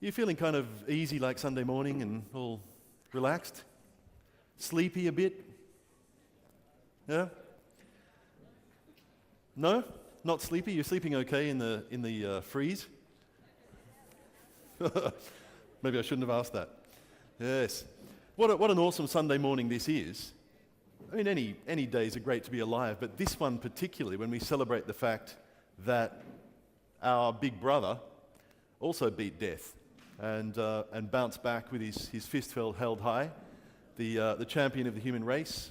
You feeling kind of easy like Sunday morning and all relaxed? Sleepy a bit? Yeah? No? Not sleepy? You're sleeping okay in the freeze? Maybe I shouldn't have asked that. Yes. What an awesome Sunday morning this is. I mean, any days are great to be alive, but this one particularly, when we celebrate the fact that our big brother also beat death and bounced back with his fist held high. The champion of the human race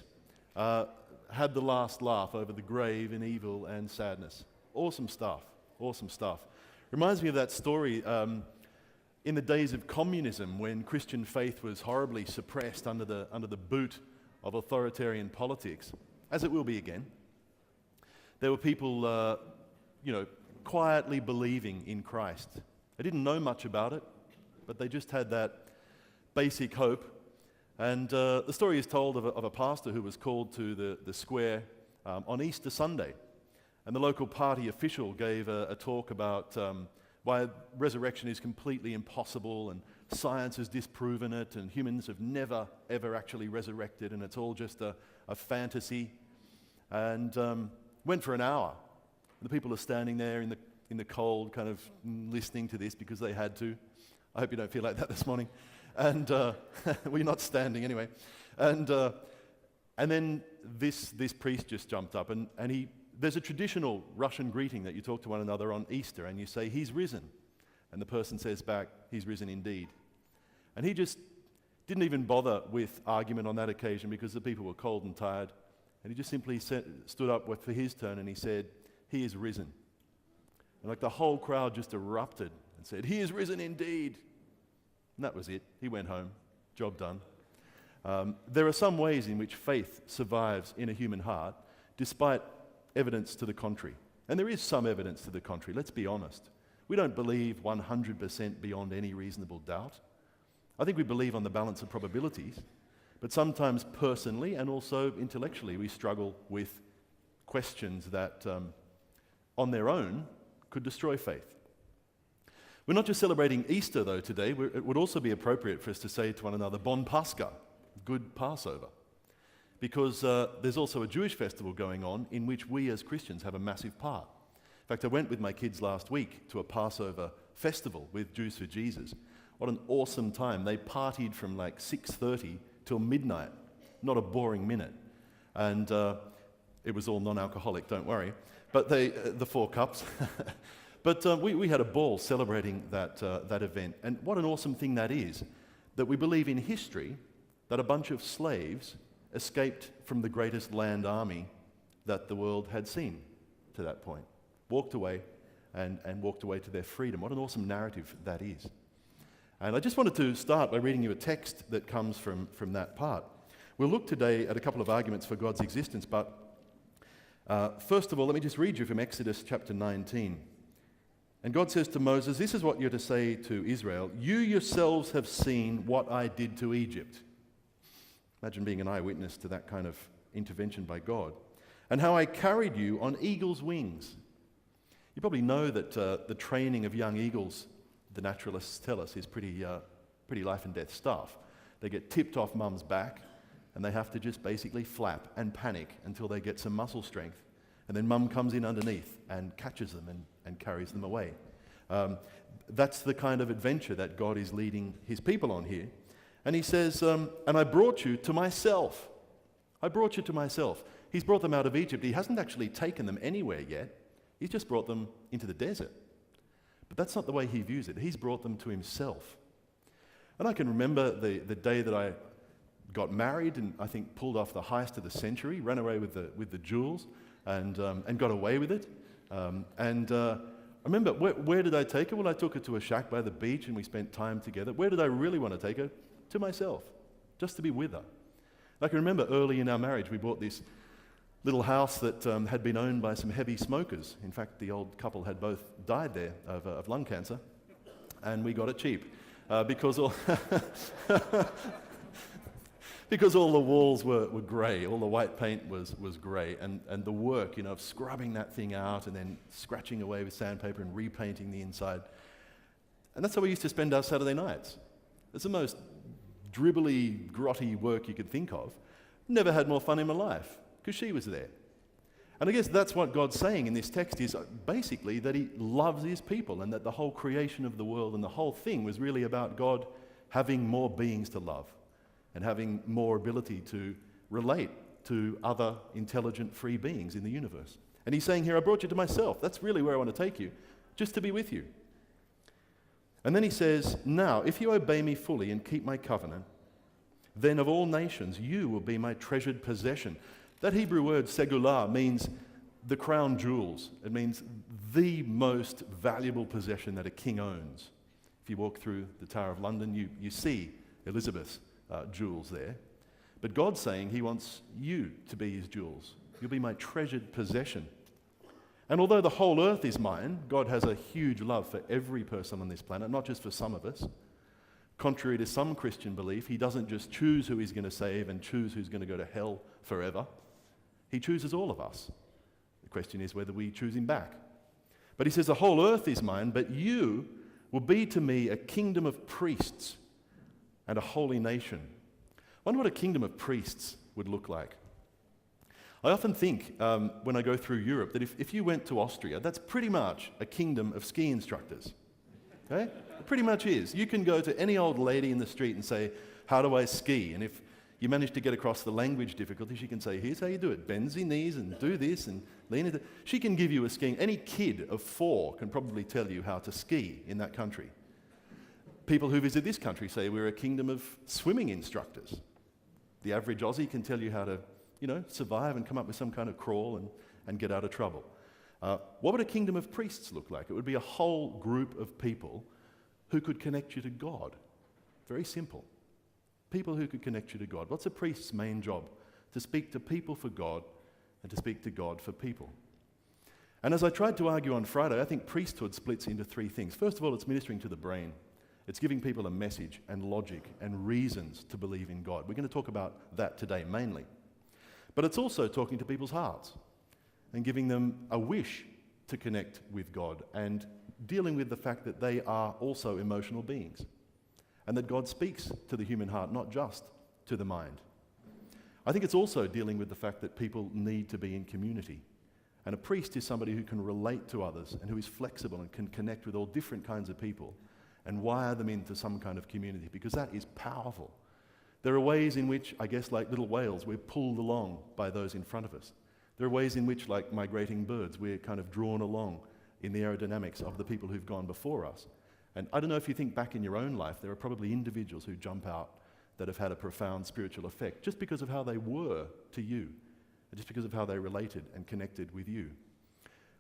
had the last laugh over the grave and evil and sadness. Awesome stuff. Awesome stuff. Reminds me of that story in the days of communism, when Christian faith was horribly suppressed under the boot of authoritarian politics, as it will be again. There were people, quietly believing in Christ. They didn't know much about it, but they just had that basic hope. And the story is told of a pastor who was called to the square on Easter Sunday. And the local party official gave a talk about why resurrection is completely impossible, and science has disproven it, and humans have never, ever actually resurrected, and it's all just a fantasy. And went for an hour. The people are standing there in the cold, kind of listening to this because they had to. I hope you don't feel like that this morning. And we're not standing anyway. And then this priest just jumped up, and there's a traditional Russian greeting that you talk to one another on Easter, and you say, "He's risen." And the person says back, "He's risen indeed." And he just didn't even bother with argument on that occasion because the people were cold and tired. And he just simply stood up for his turn and he said, "He is risen." And like the whole crowd just erupted and said, "He is risen indeed." And that was it. He went home. Job done. There are some ways in which faith survives in a human heart despite evidence to the contrary. And there is some evidence to the contrary, let's be honest. We don't believe 100% beyond any reasonable doubt. I think we believe on the balance of probabilities, but sometimes personally and also intellectually we struggle with questions that on their own could destroy faith. We're not just celebrating Easter though today, it would also be appropriate for us to say to one another, Bon Pascha, good Passover. Because there's also a Jewish festival going on in which we as Christians have a massive part. In fact, I went with my kids last week to a Passover festival with Jews for Jesus. What an awesome time. They partied from like 6:30 till midnight, not a boring minute. And it was all non-alcoholic, don't worry. But the 4 cups. But we had a ball celebrating that event. And what an awesome thing that is, that we believe in history that a bunch of slaves escaped from the greatest land army that the world had seen to that point. Walked away and walked away to their freedom. What an awesome narrative that is. And I just wanted to start by reading you a text that comes from that part. We'll look today at a couple of arguments for God's existence, but first of all, let me just read you from Exodus chapter 19. And God says to Moses, "This is what you're to say to Israel. You yourselves have seen what I did to Egypt." Imagine being an eyewitness to that kind of intervention by God. "And how I carried you on eagle's wings." You probably know that the training of young eagles, the naturalists tell us, is pretty life and death stuff. They get tipped off mum's back and they have to just basically flap and panic until they get some muscle strength. And then mum comes in underneath and catches them and carries them away. That's the kind of adventure that God is leading his people on here. And he says, "And I brought you to myself." I brought you to myself. He's brought them out of Egypt. He hasn't actually taken them anywhere yet. He's just brought them into the desert. But that's not the way he views it. He's brought them to himself. And I can remember the day that I got married and I think pulled off the heist of the century, ran away with the jewels and got away with it. I remember, where did I take her? Well, I took her to a shack by the beach and we spent time together. Where did I really want to take her? To myself, just to be with her. I can remember early in our marriage, we bought this little house that had been owned by some heavy smokers. In fact, the old couple had both died there of lung cancer, and we got it cheap because all because all the walls were grey, all the white paint was grey, and the work, of scrubbing that thing out and then scratching away with sandpaper and repainting the inside. And that's how we used to spend our Saturday nights. It's the most dribbly, grotty work you could think of. Never had more fun in my life, because she was there. And I guess that's what God's saying in this text, is basically that he loves his people, and that the whole creation of the world and the whole thing was really about God having more beings to love and having more ability to relate to other intelligent, free beings in the universe. And he's saying here, I brought you to myself. That's really where I want to take you, just to be with you. And then he says, now, if you obey me fully and keep my covenant, then of all nations you will be my treasured possession. That Hebrew word, segulah, means the crown jewels. It means the most valuable possession that a king owns. If you walk through the Tower of London, you see Elizabeth's jewels there. But God's saying he wants you to be his jewels. You'll be my treasured possession. And although the whole earth is mine, God has a huge love for every person on this planet, not just for some of us. Contrary to some Christian belief, he doesn't just choose who he's going to save and choose who's going to go to hell forever. He chooses all of us. The question is whether we choose him back. But he says, the whole earth is mine, but you will be to me a kingdom of priests and a holy nation. I wonder what a kingdom of priests would look like. I often think when I go through Europe that if you went to Austria, that's pretty much a kingdom of ski instructors. Okay? It pretty much is. You can go to any old lady in the street and say, how do I ski? And if you manage to get across the language difficulties, you can say, here's how you do it. Bend your knees and do this and lean into. She can give you a skiing. Any kid of 4 can probably tell you how to ski in that country. People who visit this country say we're a kingdom of swimming instructors. The average Aussie can tell you how to, survive and come up with some kind of crawl and get out of trouble. What would a kingdom of priests look like? It would be a whole group of people who could connect you to God. Very simple. People who could connect you to God. What's a priest's main job? To speak to people for God and to speak to God for people. And as I tried to argue on Friday, I think priesthood splits into 3 things. First of all, it's ministering to the brain. It's giving people a message and logic and reasons to believe in God. We're going to talk about that today mainly. But it's also talking to people's hearts and giving them a wish to connect with God and dealing with the fact that they are also emotional beings and that God speaks to the human heart, not just to the mind. I think it's also dealing with the fact that people need to be in community. And a priest is somebody who can relate to others and who is flexible and can connect with all different kinds of people and wire them into some kind of community, because that is powerful. There are ways in which, I guess, like little whales, we're pulled along by those in front of us. There are ways in which, like migrating birds, we're kind of drawn along in the aerodynamics of the people who've gone before us. And I don't know if you think back in your own life, there are probably individuals who jump out that have had a profound spiritual effect just because of how they were to you, just because of how they related and connected with you.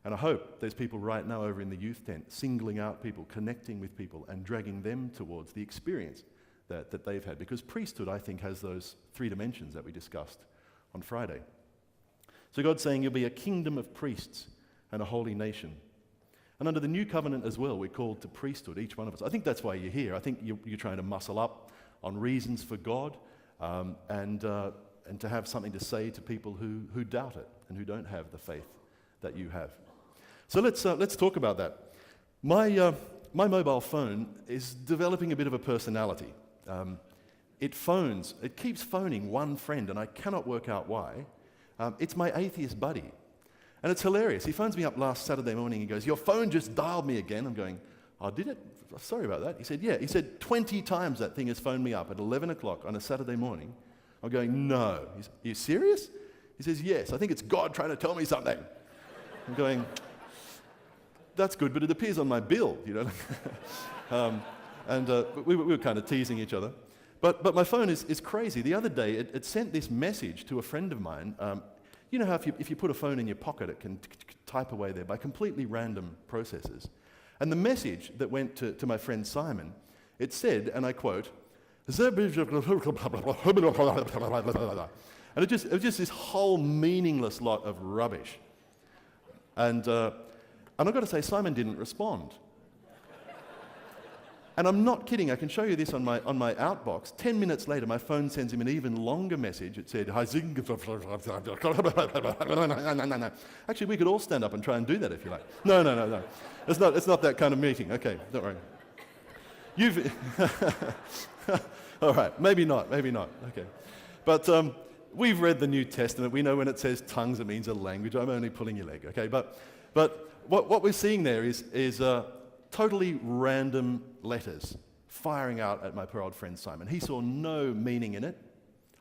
And I hope there's people right now over in the youth tent singling out people, connecting with people and dragging them towards the experience that they've had. Because priesthood, I think, has those 3 dimensions that we discussed on Friday. So God's saying you'll be a kingdom of priests and a holy nation. And under the new covenant as well, we're called to priesthood, each one of us. I think that's why you're here. I think you're trying to muscle up on reasons for God and to have something to say to people who doubt it and who don't have the faith that you have. So let's talk about that. My mobile phone is developing a bit of a personality. It keeps phoning one friend, and I cannot work out why. It's my atheist buddy. And it's hilarious. He phones me up last Saturday morning. He goes, your phone just dialed me again. I'm going, oh, did it? Sorry about that. He said, yeah. He said, 20 times that thing has phoned me up at 11 o'clock on a Saturday morning. I'm going, no. Are you serious? He says, yes. I think it's God trying to tell me something. I'm going, that's good, but it appears on my bill, we were kind of teasing each other. But my phone is crazy. The other day, it sent this message to a friend of mine. You know how if you put a phone in your pocket, it can type away there by completely random processes. And the message that went to my friend Simon, it said, and I quote, and it was just this whole meaningless lot of rubbish. And I've got to say, Simon didn't respond. And I'm not kidding. I can show you this on my outbox. 10 minutes later, my phone sends him an even longer message. It said, actually, we could all stand up and try and do that if you like. No. It's not that kind of meeting. Okay, don't worry. You've all right, maybe not, okay. But we've read the New Testament. We know when it says tongues, it means a language. I'm only pulling your leg, okay? But what we're seeing there is totally random letters firing out at my poor old friend Simon. He saw no meaning in it.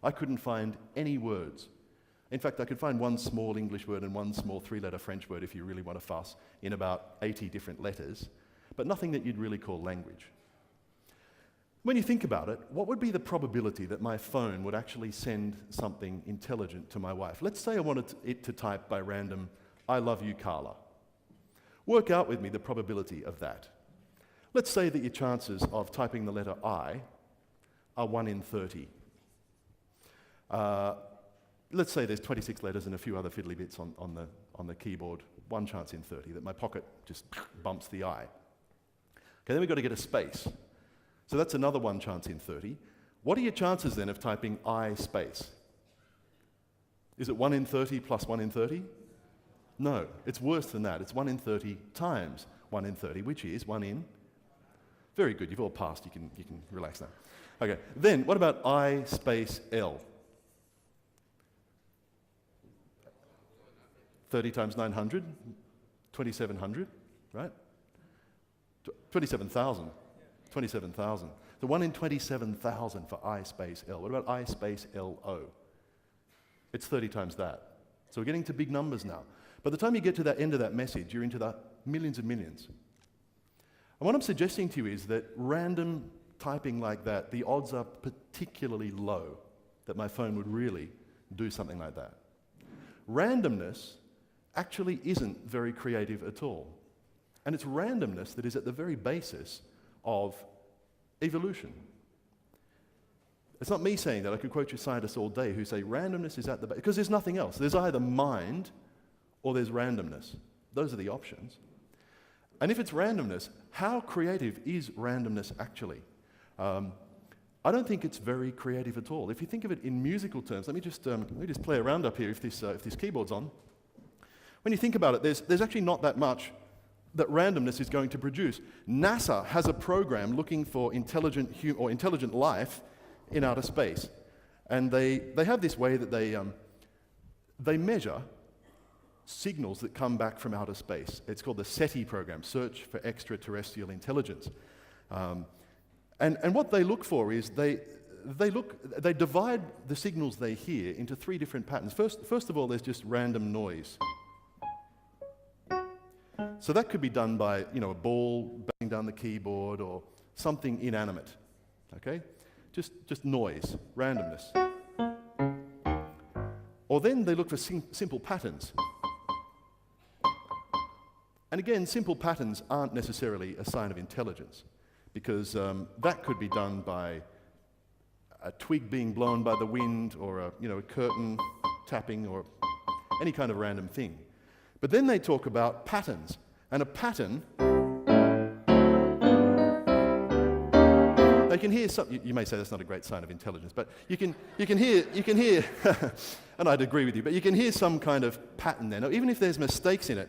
I couldn't find any words. In fact, I could find one small English word and one small three-letter French word, if you really want to fuss, in about 80 different letters, but nothing that you'd really call language. When you think about it, what would be the probability that my phone would actually send something intelligent to my wife? Let's say I wanted it to type by random, "I love you, Carla." Work out with me the probability of that. Let's say that your chances of typing the letter I are 1 in 30. Let's say there's 26 letters and a few other fiddly bits on the keyboard. 1 chance in 30 that my pocket just bumps the I. Okay, then we've got to get a space. So that's another 1 chance in 30. What are your chances then of typing I space? Is it 1 in 30 plus 1 in 30? No, it's worse than that. It's 1 in 30 times 1 in 30, which is 1 in... Very good, you've all passed. You can relax now. Okay, then what about I space L? 30 times 900, 2,700, right? 27,000. 27,000. So 1 in 27,000 for I space L. What about I space LO? It's 30 times that. So we're getting to big numbers now. By the time you get to that end of that message, you're into the millions and millions. And what I'm suggesting to you is that random typing like that, the odds are particularly low that my phone would really do something like that. Randomness actually isn't very creative at all. And it's randomness that is at the very basis of evolution. It's not me saying that. I could quote you scientists all day who say randomness is at the base, because there's nothing else. There's either mind or there's randomness. Those are the options. And if it's randomness, how creative is randomness actually? I don't think it's very creative at all. If you think of it in musical terms, let me just play around up here if this keyboard's on. When you think about it, there's actually not that much that randomness is going to produce. NASA has a program looking for intelligent life in outer space, and they have this way that they measure signals that come back from outer space. It's called the SETI program, Search for Extraterrestrial Intelligence. And what they look for is they divide the signals they hear into 3 different patterns. First of all, there's just random noise. So that could be done by, a ball banging down the keyboard or something inanimate, okay? Just noise, randomness. Or then they look for simple patterns. And again, simple patterns aren't necessarily a sign of intelligence, because that could be done by a twig being blown by the wind, or a curtain tapping, or any kind of random thing. But then they talk about patterns. And a pattern, they can hear something. You may say that's not a great sign of intelligence, but you can hear, and I'd agree with you, but you can hear some kind of pattern there. Now, even if there's mistakes in it,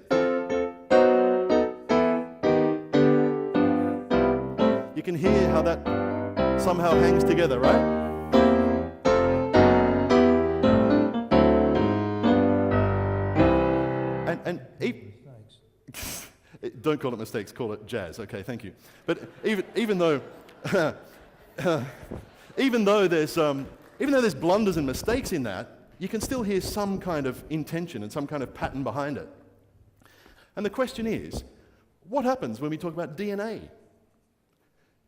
you can hear how that somehow hangs together, right? And don't call it mistakes, call it jazz. Okay, thank you. But even though there's blunders and mistakes in that, you can still hear some kind of intention and some kind of pattern behind it. And the question is, what happens when we talk about DNA?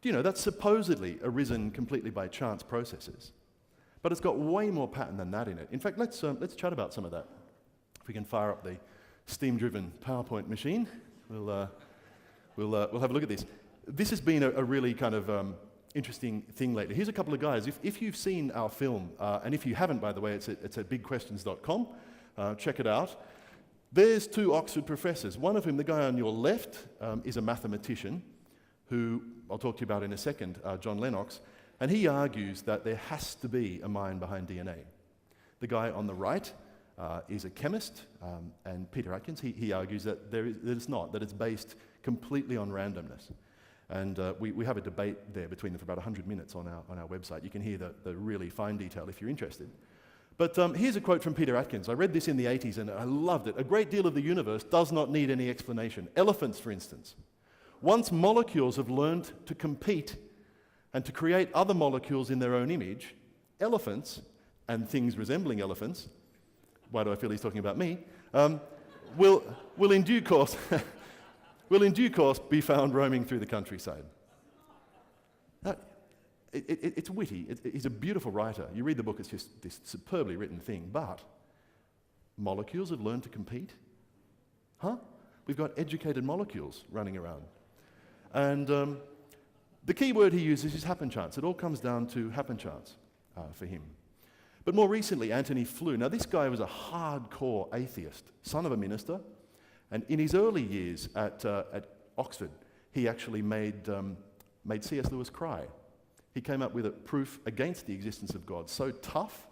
Do you know that's supposedly arisen completely by chance processes, but it's got way more pattern than that in it. In fact, let's chat about some of that. If we can fire up the steam-driven PowerPoint machine, we'll have a look at this. This has been a really kind of interesting thing lately. Here's a couple of guys. If you've seen our film, and if you haven't, by the way, it's at bigquestions.com. Check it out. There's 2 Oxford professors. One of whom, the guy on your left, is a mathematician who I'll talk to you about in a second, John Lennox, and he argues that there has to be a mind behind DNA. The guy on the right is a chemist, and Peter Atkins, he argues that it's not, that it's based completely on randomness. And we have a debate there between them for about 100 minutes on our website. You can hear the really fine detail if you're interested. But here's a quote from Peter Atkins. I read this in the 80s and I loved it. A great deal of the universe does not need any explanation. Elephants, for instance. Once molecules have learned to compete and to create other molecules in their own image, elephants, and things resembling elephants, why do I feel he's talking about me, will in due course be found roaming through the countryside. It's witty. He's a beautiful writer. You read the book, it's just this superbly written thing. But molecules have learned to compete? Huh? We've got educated molecules running around. And the key word he uses is happen chance. It all comes down to happen chance for him. But more recently, Antony Flew. Now, this guy was a hardcore atheist, son of a minister. And in his early years at Oxford, he actually made C.S. Lewis cry. He came up with a proof against the existence of God so tough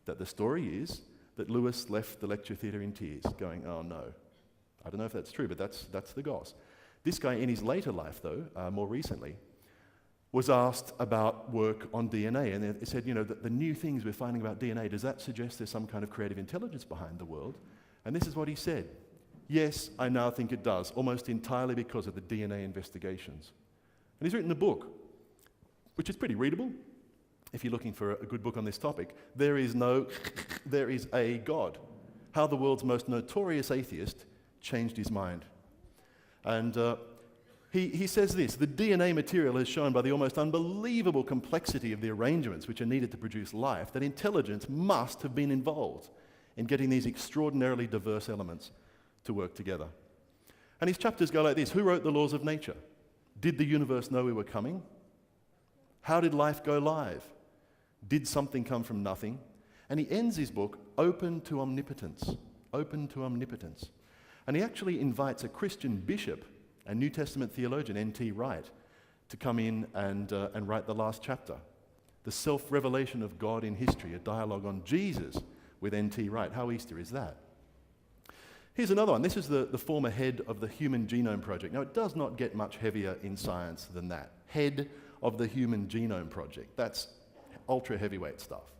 that the story is that Lewis left the lecture theatre in tears, going, oh no. I don't know if that's true, but that's the goss. This guy, in his later life, though, more recently, was asked about work on DNA, and he said, the new things we're finding about DNA, does that suggest there's some kind of creative intelligence behind the world? And this is what he said. Yes, I now think it does, almost entirely because of the DNA investigations. And he's written a book, which is pretty readable, if you're looking for a good book on this topic. There is a God. How the world's most notorious atheist changed his mind. And he says this: the DNA material has shown by the almost unbelievable complexity of the arrangements which are needed to produce life that intelligence must have been involved in getting these extraordinarily diverse elements to work together. And his chapters go like this: who wrote the laws of nature? Did the universe know we were coming? How did life go live? Did something come from nothing? And he ends his book, Open to Omnipotence. Open to Omnipotence. And he actually invites a Christian bishop, a New Testament theologian, N.T. Wright, to come in and write the last chapter. The self-revelation of God in history, a dialogue on Jesus with N.T. Wright. How Easter is that? Here's another one. This is the former head of the Human Genome Project. Now, it does not get much heavier in science than that. Head of the Human Genome Project. That's ultra-heavyweight stuff.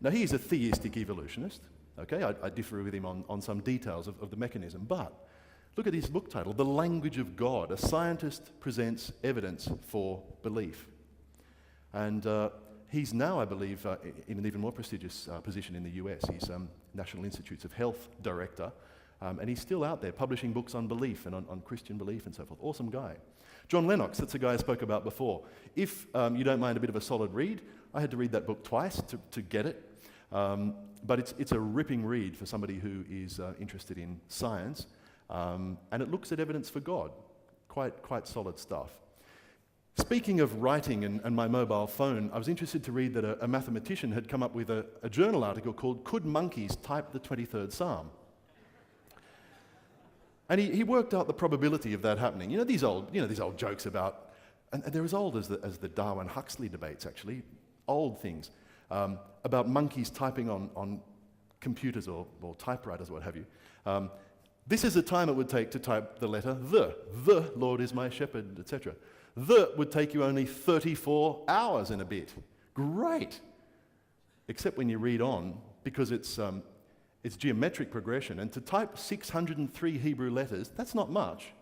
Now, he's a theistic evolutionist. Okay, I differ with him on some details of the mechanism, but look at his book title, The Language of God. A scientist presents evidence for belief. And he's now, I believe, in an even more prestigious position in the US. He's National Institutes of Health Director, and he's still out there publishing books on belief and on Christian belief and so forth. Awesome guy. John Lennox, that's a guy I spoke about before. If you don't mind a bit of a solid read, I had to read that book twice to get it. But it's a ripping read for somebody who is interested in science, and it looks at evidence for God. Quite solid stuff. Speaking of writing and my mobile phone, I was interested to read that a mathematician had come up with a journal article called "Could Monkeys Type the 23rd Psalm?" And he worked out the probability of that happening. These old jokes about, and they're as old as the Darwin-Huxley debates, actually, old things, about monkeys typing on computers or typewriters or what have you. This is the time it would take to type the letter the Lord is my shepherd, etc. The would take you only 34 hours and a bit. Great! Except when you read on, because it's geometric progression, and to type 603 Hebrew letters, that's not much.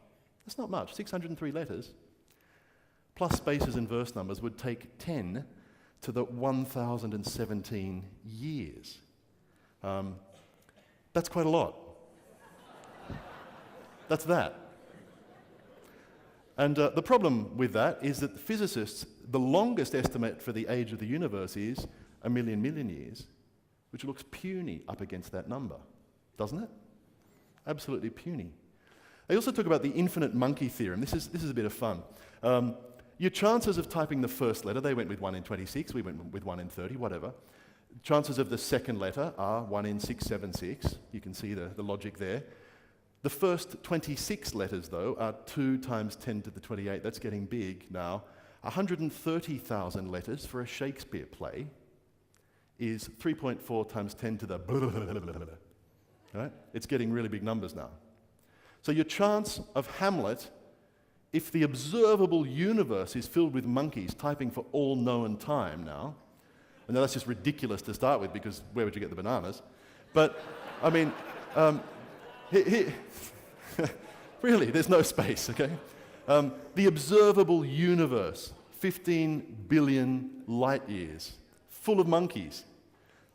603 letters, plus spaces and verse numbers, would take 10 to the 1,017 years. That's quite a lot. That's that. And the problem with that is that physicists, the longest estimate for the age of the universe is 1 million years, which looks puny up against that number, doesn't it? Absolutely puny. They also talk about the infinite monkey theorem. This is a bit of fun. Your chances of typing the first letter, they went with 1 in 26, we went with 1 in 30, whatever. Chances of the second letter are 1 in 676. You can see the logic there. The first 26 letters, though, are 2 times 10 to the 28. That's getting big now. 130,000 letters for a Shakespeare play is 3.4 times 10 to the right? It's getting really big numbers now. So your chance of Hamlet if the observable universe is filled with monkeys typing for all known time now, and that's just ridiculous to start with because where would you get the bananas? But, I mean, really, there's no space, okay? The observable universe, 15 billion light years, full of monkeys.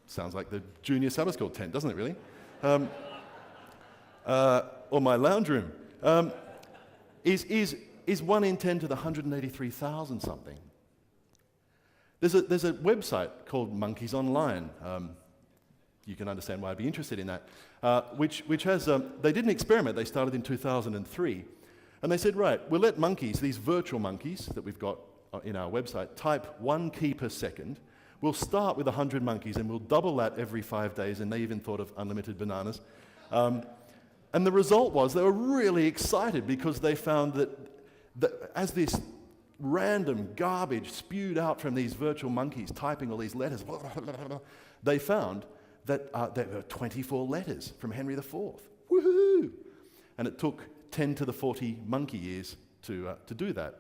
Sounds like the junior summer school tent, doesn't it really? Or my lounge room. Is 1 in 10 to the 183,000 something. There's a website called Monkeys Online. You can understand why I'd be interested in that. Which has, they did an experiment they started in 2003. And they said, right, we'll let monkeys, these virtual monkeys that we've got in our website, type 1 key per second. We'll start with 100 monkeys and we'll double that every 5 days. And they even thought of unlimited bananas. And the result was they were really excited because they found that as this random garbage spewed out from these virtual monkeys typing all these letters, they found that there were 24 letters from Henry IV. Woohoo! And it took 10 to the 40 monkey years to do that.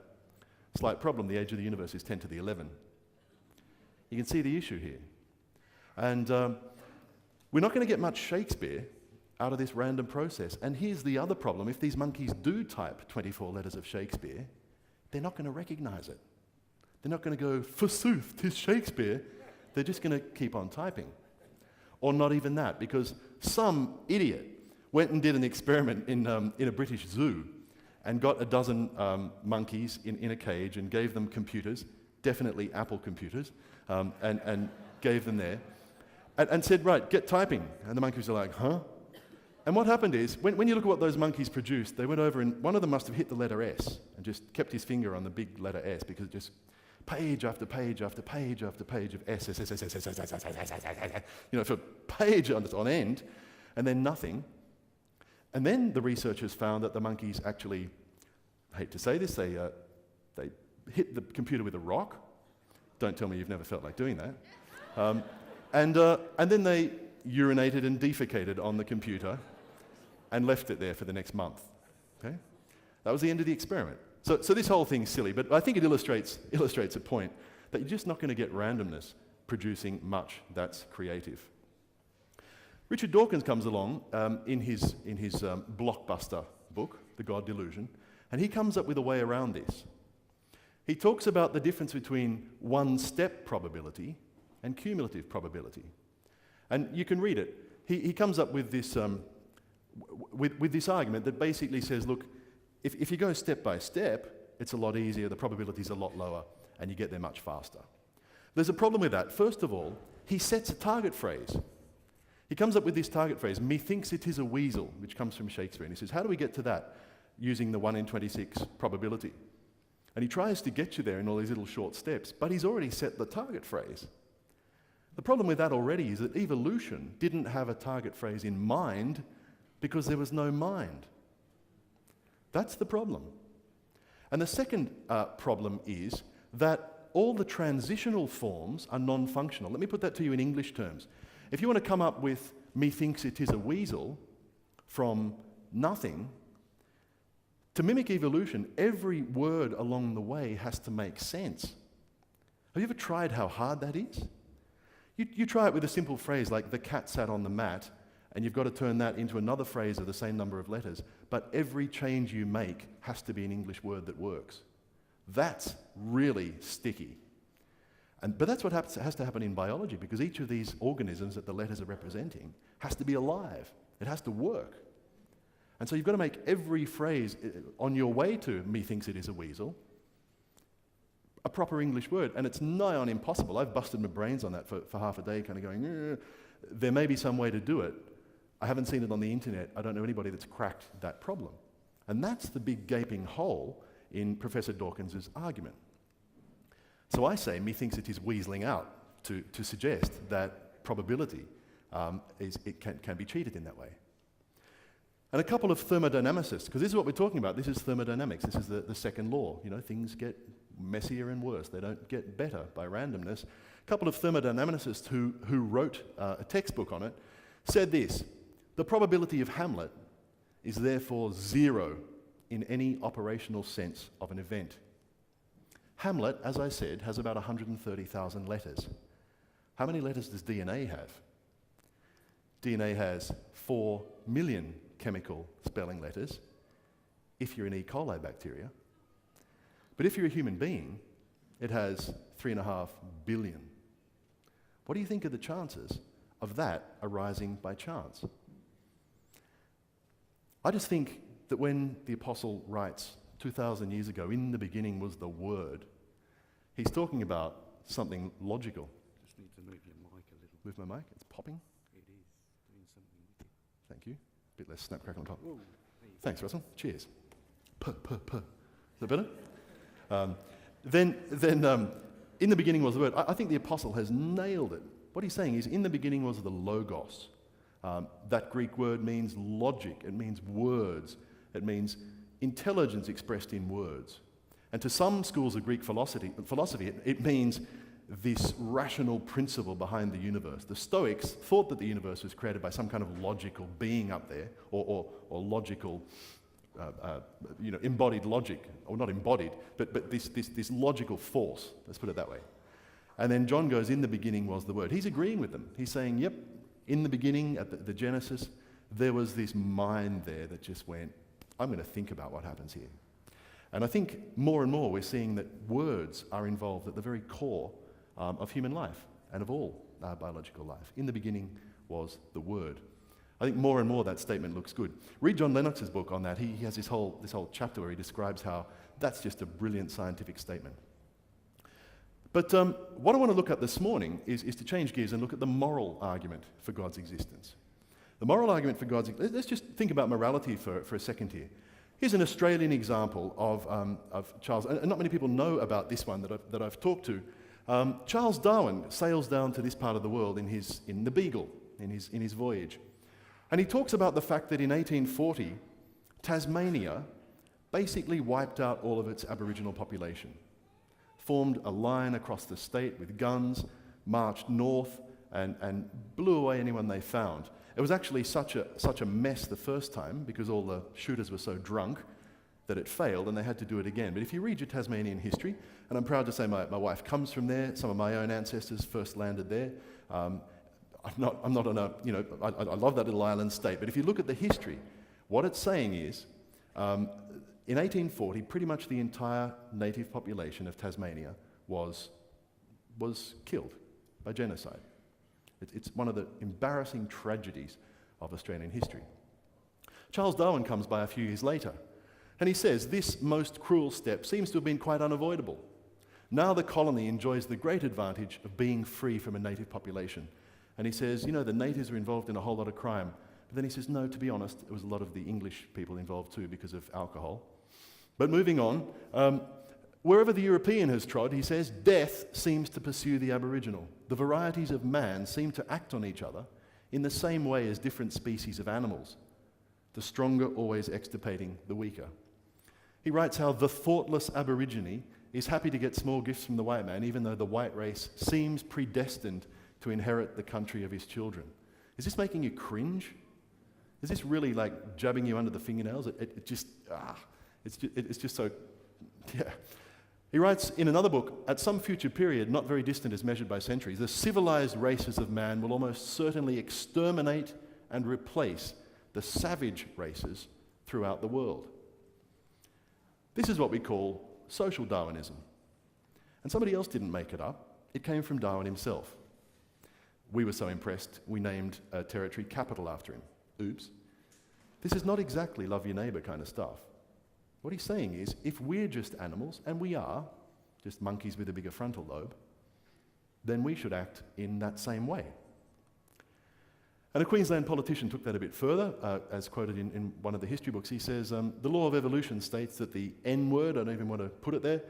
Slight problem, the age of the universe is 10 to the 11. You can see the issue here. And we're not going to get much Shakespeare out of this random process. And here's the other problem. If these monkeys do type 24 letters of Shakespeare, they're not going to recognize it. They're not going to go, forsooth, 'tis Shakespeare. They're just going to keep on typing. Or not even that, because some idiot went and did an experiment in a British zoo and got a dozen monkeys in a cage and gave them computers, definitely Apple computers, and gave them there, and said, right, get typing. And the monkeys are like, huh? And what happened is, when you look at what those monkeys produced, they went over and one of them must have hit the letter S and just kept his finger on the big letter S because it just page after page after page after page of S, for page on end, and then nothing. And then the researchers found that the monkeys actually, I hate to say this, they hit the computer with a rock. Don't tell me you've never felt like doing that. And then they urinated and defecated on the computer and left it there for the next month. Okay? That was the end of the experiment. So this whole thing's silly, but I think it illustrates a point that you're just not going to get randomness producing much that's creative. Richard Dawkins comes along in his blockbuster book, The God Delusion, and he comes up with a way around this. He talks about the difference between one-step probability and cumulative probability. And you can read it. He comes up with this argument that basically says, look, if you go step by step, it's a lot easier, the probability's a lot lower, and you get there much faster. There's a problem with that. First of all, he sets a target phrase. He comes up with this target phrase, methinks it is a weasel, which comes from Shakespeare. And he says, how do we get to that? Using the 1 in 26 probability. And he tries to get you there in all these little short steps, but he's already set the target phrase. The problem with that already is that evolution didn't have a target phrase in mind because there was no mind. That's the problem. And the second problem is that all the transitional forms are non-functional. Let me put that to you in English terms. If you want to come up with methinks it is a weasel from nothing, to mimic evolution, every word along the way has to make sense. Have you ever tried how hard that is? You try it with a simple phrase like the cat sat on the mat, and you've got to turn that into another phrase of the same number of letters, but every change you make has to be an English word that works. That's really sticky. But that's what has to happen in biology, because each of these organisms that the letters are representing has to be alive. It has to work. And so you've got to make every phrase on your way to methinks it is a weasel a proper English word, and it's nigh on impossible. I've busted my brains on that for half a day, kind of going, there may be some way to do it. I haven't seen it on the internet. I don't know anybody that's cracked that problem. And that's the big gaping hole in Professor Dawkins' argument. So I say, methinks it is weaseling out to suggest that probability can be treated in that way. And a couple of thermodynamicists, because this is what we're talking about, this is thermodynamics, this is the second law. You know, things get messier and worse. They don't get better by randomness. A couple of thermodynamicists who wrote a textbook on it said this: the probability of Hamlet is therefore 0 in any operational sense of an event. Hamlet, as I said, has about 130,000 letters. How many letters does DNA have? DNA has 4 million chemical spelling letters if you're an E. coli bacteria. But if you're a human being, it has 3.5 billion. What do you think are the chances of that arising by chance? I just think that when the apostle writes 2,000 years ago, in the beginning was the Word, he's talking about something logical. Just need to move your mic a little. Move my mic? It's popping. It is doing something with it. Thank you. A bit less snap crackle on top. Whoa, Thanks, Russell. Cheers. Is that better? Then, in the beginning was the Word. I think the apostle has nailed it. What he's saying is, in the beginning was the Logos. That Greek word means logic. It means words. It means intelligence expressed in words. And to some schools of Greek philosophy, it means this rational principle behind the universe. The Stoics thought that the universe was created by some kind of logical being up there, or logical, embodied logic, or not embodied, but this logical force. Let's put it that way. And then John goes, in the beginning was the Word. He's agreeing with them. He's saying, yep, in the beginning, at the Genesis, there was this mind there that just went, I'm going to think about what happens here. And I think more and more we're seeing that words are involved at the very core of human life and of all biological life. In the beginning was the Word. I think more and more that statement looks good. Read John Lennox's book on that. He has this whole chapter where he describes how that's just a brilliant scientific statement. But what I want to look at this morning is to change gears and look at the moral argument for God's existence. The moral argument for God's existence. Let's just think about morality for a second here. Here's an Australian example of Charles, and not many people know about this one that I've talked to. Charles Darwin sails down to this part of the world in the Beagle, in his voyage. And he talks about the fact that in 1840, Tasmania basically wiped out all of its Aboriginal population, formed a line across the state with guns, marched north, and blew away anyone they found. It was actually such a mess the first time because all the shooters were so drunk that it failed and they had to do it again. But if you read your Tasmanian history, and I'm proud to say my wife comes from there, some of my own ancestors first landed there. I'm not on a, I love that little island state, but if you look at the history, what it's saying is, in 1840, pretty much the entire native population of Tasmania was killed by genocide. It's one of the embarrassing tragedies of Australian history. Charles Darwin comes by a few years later, and he says, this most cruel step seems to have been quite unavoidable. Now the colony enjoys the great advantage of being free from a native population. And he says, the natives were involved in a whole lot of crime. But then he says, no, to be honest, it was a lot of the English people involved too because of alcohol. But moving on, wherever the European has trod, he says, death seems to pursue the Aboriginal. The varieties of man seem to act on each other in the same way as different species of animals, the stronger always extirpating the weaker. He writes how the thoughtless Aborigine is happy to get small gifts from the white man, even though the white race seems predestined to inherit the country of his children. Is this making you cringe? Is this really like jabbing you under the fingernails? It's just so, yeah. He writes in another book, at some future period, not very distant as measured by centuries, the civilized races of man will almost certainly exterminate and replace the savage races throughout the world. This is what we call social Darwinism. And somebody else didn't make it up. It came from Darwin himself. We were so impressed, we named a territory capital after him. Oops. This is not exactly love your neighbour kind of stuff. What he's saying is, if we're just animals, and we are, just monkeys with a bigger frontal lobe, then we should act in that same way. And a Queensland politician took that a bit further, as quoted in one of the history books. He says, the law of evolution states that the N-word, I don't even want to put it there,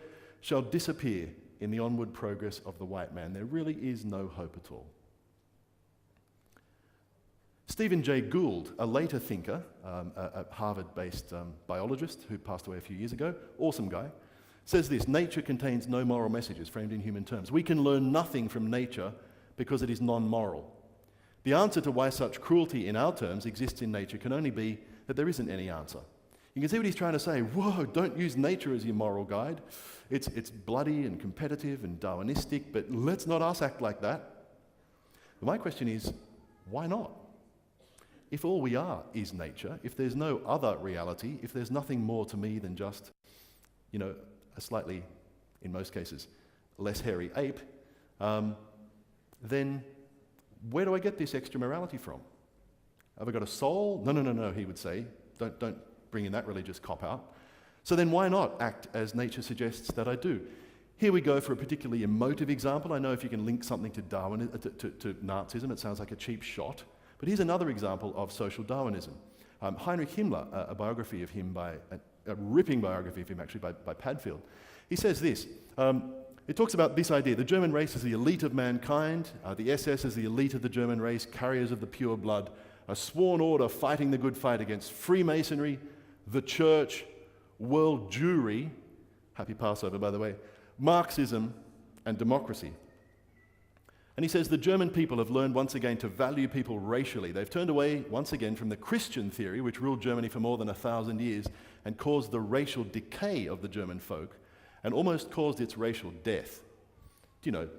shall disappear in the onward progress of the white man. There really is no hope at all. Stephen Jay Gould, a later thinker, a Harvard-based biologist who passed away a few years ago, awesome guy, says this: nature contains no moral messages framed in human terms. We can learn nothing from nature because it is non-moral. The answer to why such cruelty in our terms exists in nature can only be that there isn't any answer. You can see what he's trying to say. Whoa, don't use nature as your moral guide. It's bloody and competitive and Darwinistic, but let's not us act like that. But my question is, why not? If all we are is nature, if there's no other reality, if there's nothing more to me than just, a slightly, in most cases, less hairy ape, then where do I get this extra morality from? Have I got a soul? No, he would say. Don't bring in that religious cop-out. So then why not act as nature suggests that I do? Here we go for a particularly emotive example. I know if you can link something to to Nazism, it sounds like a cheap shot. But here's another example of social Darwinism. Heinrich Himmler, a biography of him a ripping biography of him actually by Padfield. He says this, it talks about this idea: the German race is the elite of mankind, the SS is the elite of the German race, carriers of the pure blood, a sworn order fighting the good fight against Freemasonry, the church, world Jewry, happy Passover by the way, Marxism and democracy. And he says the German people have learned once again to value people racially. They've turned away once again from the Christian theory, which ruled Germany for more than 1,000 years and caused the racial decay of the German folk and almost caused its racial death.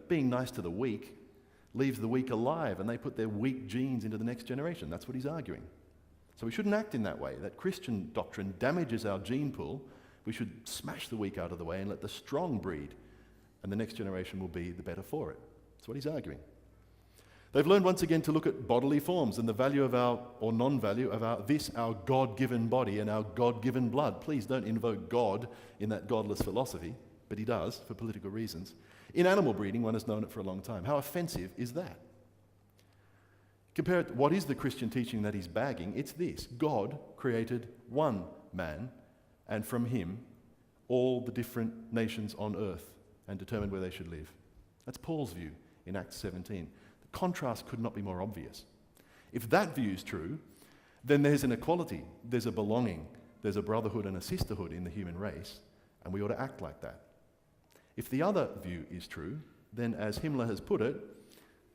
Being nice to the weak leaves the weak alive, and they put their weak genes into the next generation. That's what he's arguing. So we shouldn't act in that way. That Christian doctrine damages our gene pool. We should smash the weak out of the way and let the strong breed, and the next generation will be the better for it. That's what he's arguing. They've learned once again to look at bodily forms and the value of or non-value of our God-given body and our God-given blood. Please don't invoke God in that godless philosophy, but he does for political reasons. In animal breeding, one has known it for a long time. How offensive is that? Compare it, what is the Christian teaching that he's bagging? It's this: God created one man, and from him all the different nations on earth, and determined where they should live. That's Paul's view in Acts 17. The contrast could not be more obvious. If that view is true, then there's an equality, there's a belonging, there's a brotherhood and a sisterhood in the human race, and we ought to act like that. If the other view is true, then as Himmler has put it,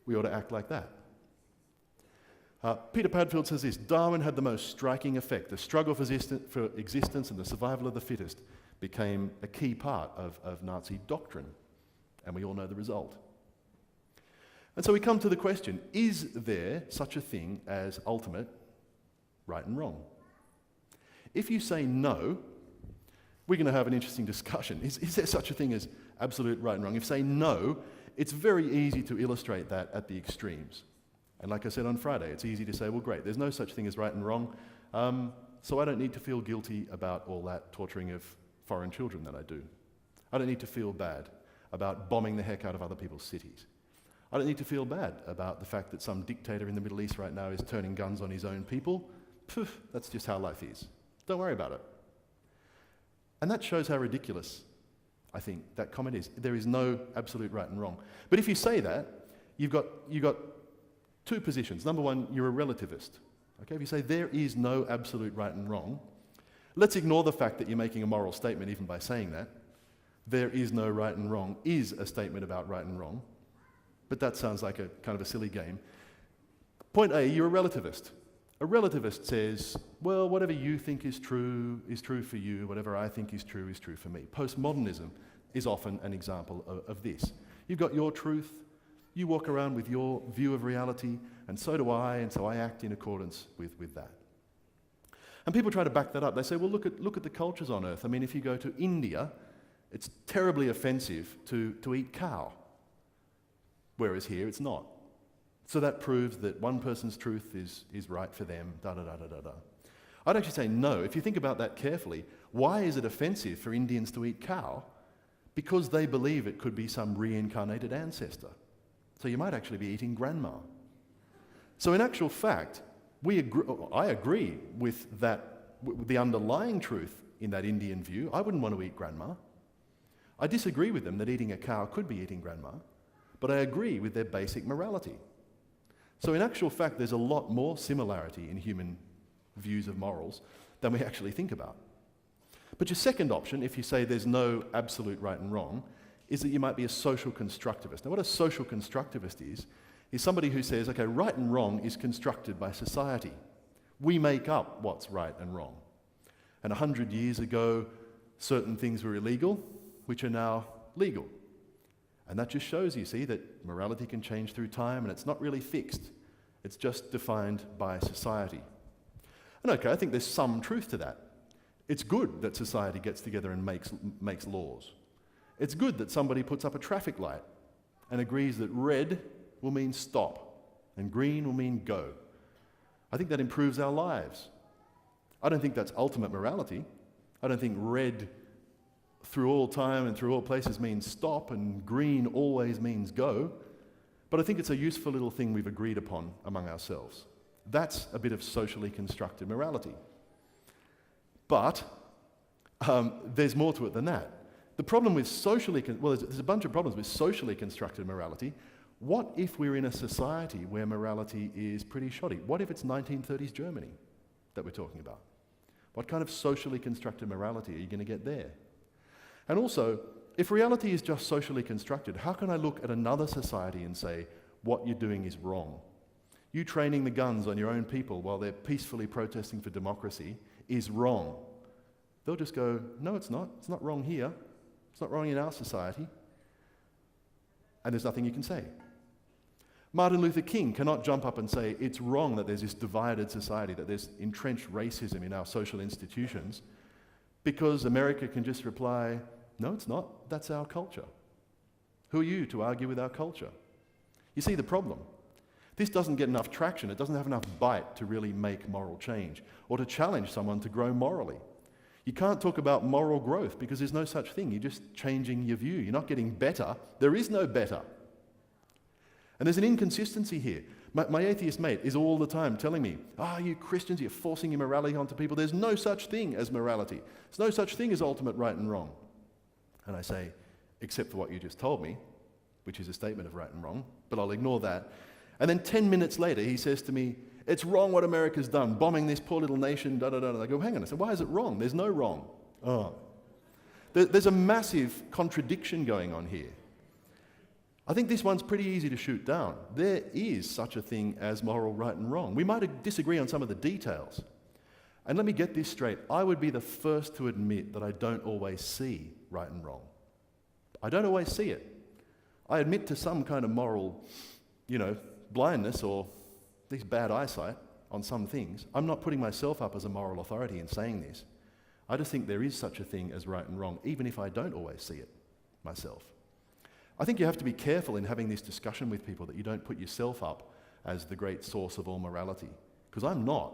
we ought to act like that. Peter Padfield says this: Darwin had the most striking effect. The struggle for existence and the survival of the fittest became a key part of Nazi doctrine, and we all know the result. And so we come to the question, is there such a thing as ultimate right and wrong? If you say no, we're going to have an interesting discussion. Is there such a thing as absolute right and wrong? If you say no, it's very easy to illustrate that at the extremes. And like I said on Friday, it's easy to say, well, great, there's no such thing as right and wrong, so I don't need to feel guilty about all that torturing of foreign children that I do. I don't need to feel bad about bombing the heck out of other people's cities. I don't need to feel bad about the fact that some dictator in the Middle East right now is turning guns on his own people. Poof, that's just how life is. Don't worry about it. And that shows how ridiculous, I think, that comment is. There is no absolute right and wrong. But if you say that, you've got two positions. Number one, you're a relativist. Okay? If you say there is no absolute right and wrong, let's ignore the fact that you're making a moral statement even by saying that. There is no right and wrong is a statement about right and wrong. But that sounds like a kind of a silly game. Point A, you're a relativist. A relativist says, well, whatever you think is true for you. Whatever I think is true for me. Postmodernism is often an example of this. You've got your truth. You walk around with your view of reality, and so do I, and so I act in accordance with that. And people try to back that up. They say, well, look at the cultures on earth. I mean, if you go to India, it's terribly offensive to eat cow. Whereas here, it's not. So that proves that one person's truth is right for them, da-da-da-da-da-da. I'd actually say no. If you think about that carefully, why is it offensive for Indians to eat cow? Because they believe it could be some reincarnated ancestor. So you might actually be eating grandma. So in actual fact, I agree with the underlying truth in that Indian view. I wouldn't want to eat grandma. I disagree with them that eating a cow could be eating grandma. But I agree with their basic morality. So in actual fact, there's a lot more similarity in human views of morals than we actually think about. But your second option, if you say there's no absolute right and wrong, is that you might be a social constructivist. Now what a social constructivist is somebody who says, okay, right and wrong is constructed by society. We make up what's right and wrong. And 100 years ago, certain things were illegal, which are now legal. And that just shows, you see, that morality can change through time and it's not really fixed. It's just defined by society. And okay, I think there's some truth to that. It's good that society gets together and makes laws. It's good that somebody puts up a traffic light and agrees that red will mean stop and green will mean go. I think that improves our lives. I don't think that's ultimate morality. I don't think red through all time and through all places means stop and green always means go. But I think it's a useful little thing we've agreed upon among ourselves. That's a bit of socially constructed morality. But there's more to it than that. The problem with there's a bunch of problems with socially constructed morality. What if we're in a society where morality is pretty shoddy? What if it's 1930s Germany that we're talking about? What kind of socially constructed morality are you going to get there? And also, if reality is just socially constructed, how can I look at another society and say, what you're doing is wrong? You training the guns on your own people while they're peacefully protesting for democracy is wrong. They'll just go, no, it's not. It's not wrong here. It's not wrong in our society. And there's nothing you can say. Martin Luther King cannot jump up and say it's wrong that there's this divided society, that there's entrenched racism in our social institutions, because America can just reply, no, it's not. That's our culture. Who are you to argue with our culture? You see the problem. This doesn't get enough traction. It doesn't have enough bite to really make moral change or to challenge someone to grow morally. You can't talk about moral growth because there's no such thing. You're just changing your view. You're not getting better. There is no better. And there's an inconsistency here. My atheist mate is all the time telling me, you Christians, you're forcing your morality onto people. There's no such thing as morality. There's no such thing as ultimate right and wrong. And I say, except for what you just told me, which is a statement of right and wrong, but I'll ignore that. And then 10 minutes later, he says to me, it's wrong what America's done, bombing this poor little nation, da-da-da. And I go, hang on. I said, why is it wrong? There's no wrong. There's a massive contradiction going on here. I think this one's pretty easy to shoot down. There is such a thing as moral right and wrong. We might disagree on some of the details. And let me get this straight. I would be the first to admit that I don't always see right and wrong. I don't always see it. I admit to some kind of moral, blindness or at least bad eyesight on some things. I'm not putting myself up as a moral authority in saying this. I just think there is such a thing as right and wrong, even if I don't always see it myself. I think you have to be careful in having this discussion with people that you don't put yourself up as the great source of all morality, because I'm not.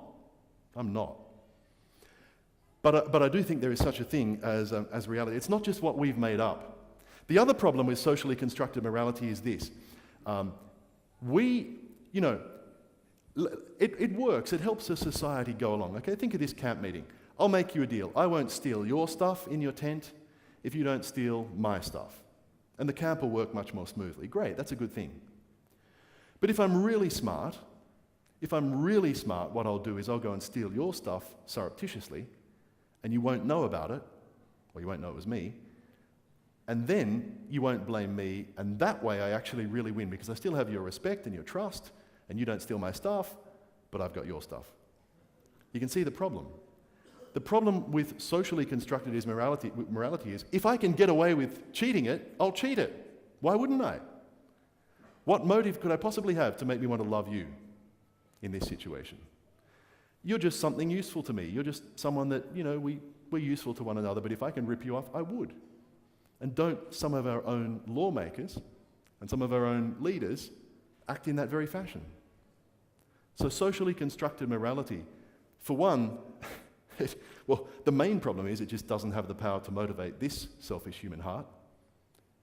But I do think there is such a thing as reality. It's not just what we've made up. The other problem with socially constructed morality is this. It works. It helps a society go along. Okay, think of this camp meeting. I'll make you a deal. I won't steal your stuff in your tent if you don't steal my stuff. And the camp will work much more smoothly. Great, that's a good thing. But if I'm really smart, what I'll do is I'll go and steal your stuff surreptitiously, and you won't know about it, or you won't know it was me, and then you won't blame me, and that way I actually really win, because I still have your respect and your trust, and you don't steal my stuff, but I've got your stuff. You can see the problem. The problem with socially constructed morality is, if I can get away with cheating it, I'll cheat it. Why wouldn't I? What motive could I possibly have to make me want to love you in this situation? You're just something useful to me. You're just someone that, we're useful to one another, but if I can rip you off, I would. And don't some of our own lawmakers and some of our own leaders act in that very fashion? So socially constructed morality, for one, the main problem is it just doesn't have the power to motivate this selfish human heart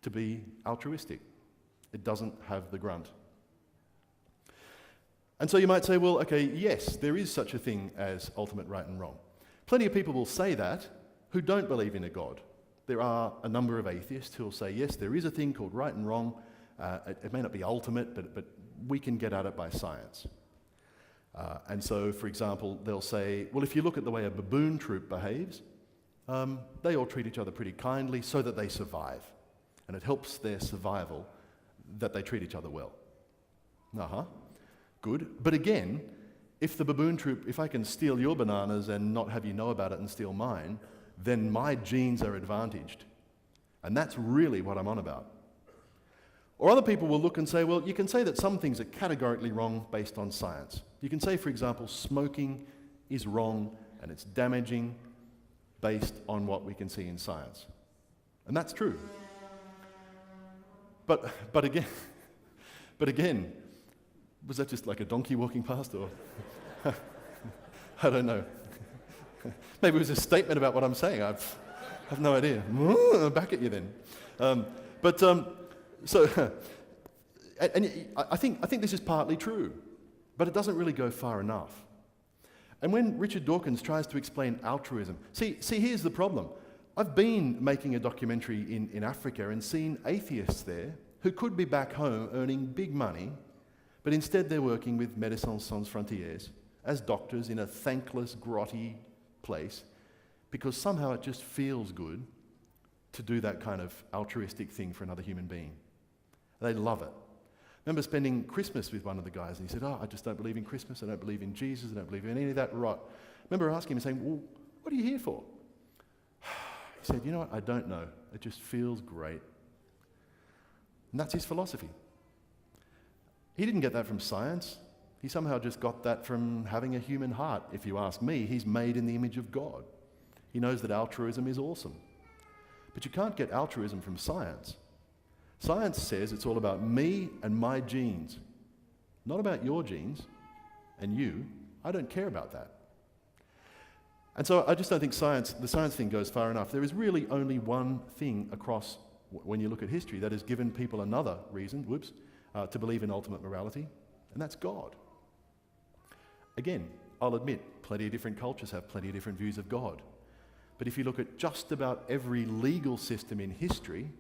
to be altruistic. It doesn't have the grunt. And so you might say, well, okay, yes, there is such a thing as ultimate right and wrong. Plenty of people will say that who don't believe in a God. There are a number of atheists who will say, yes, there is a thing called right and wrong. It may not be ultimate, but we can get at it by science. And so, for example, they'll say, well, if you look at the way a baboon troop behaves, they all treat each other pretty kindly so that they survive. And it helps their survival that they treat each other well. Good. But again, if the baboon troop, if I can steal your bananas and not have you know about it and steal mine, then my genes are advantaged. And that's really what I'm on about. Or other people will look and say, well, you can say that some things are categorically wrong based on science. You can say, for example, smoking is wrong and it's damaging based on what we can see in science. And that's true. But again, was that just like a donkey walking past, or I don't know. Maybe it was a statement about what I'm saying. I've no idea. Back at you then. I think this is partly true, but it doesn't really go far enough. And when Richard Dawkins tries to explain altruism, see, here's the problem. I've been making a documentary in Africa and seen atheists there who could be back home earning big money, but instead they're working with Médecins Sans Frontières as doctors in a thankless, grotty place because somehow it just feels good to do that kind of altruistic thing for another human being. They love it. I remember spending Christmas with one of the guys, and he said, I just don't believe in Christmas, I don't believe in Jesus, I don't believe in any of that rot. I remember asking him and saying, well, what are you here for? He said, you know what, I don't know. It just feels great. And that's his philosophy. He didn't get that from science. He somehow just got that from having a human heart. If you ask me, he's made in the image of God. He knows that altruism is awesome. But you can't get altruism from science. Science says it's all about me and my genes, not about your genes and you. I don't care about that. And so I just don't think the science thing goes far enough. There is really only one thing across, when you look at history, that has given people another reason, to believe in ultimate morality, and that's God. Again, I'll admit, plenty of different cultures have plenty of different views of God. But if you look at just about every legal system in history,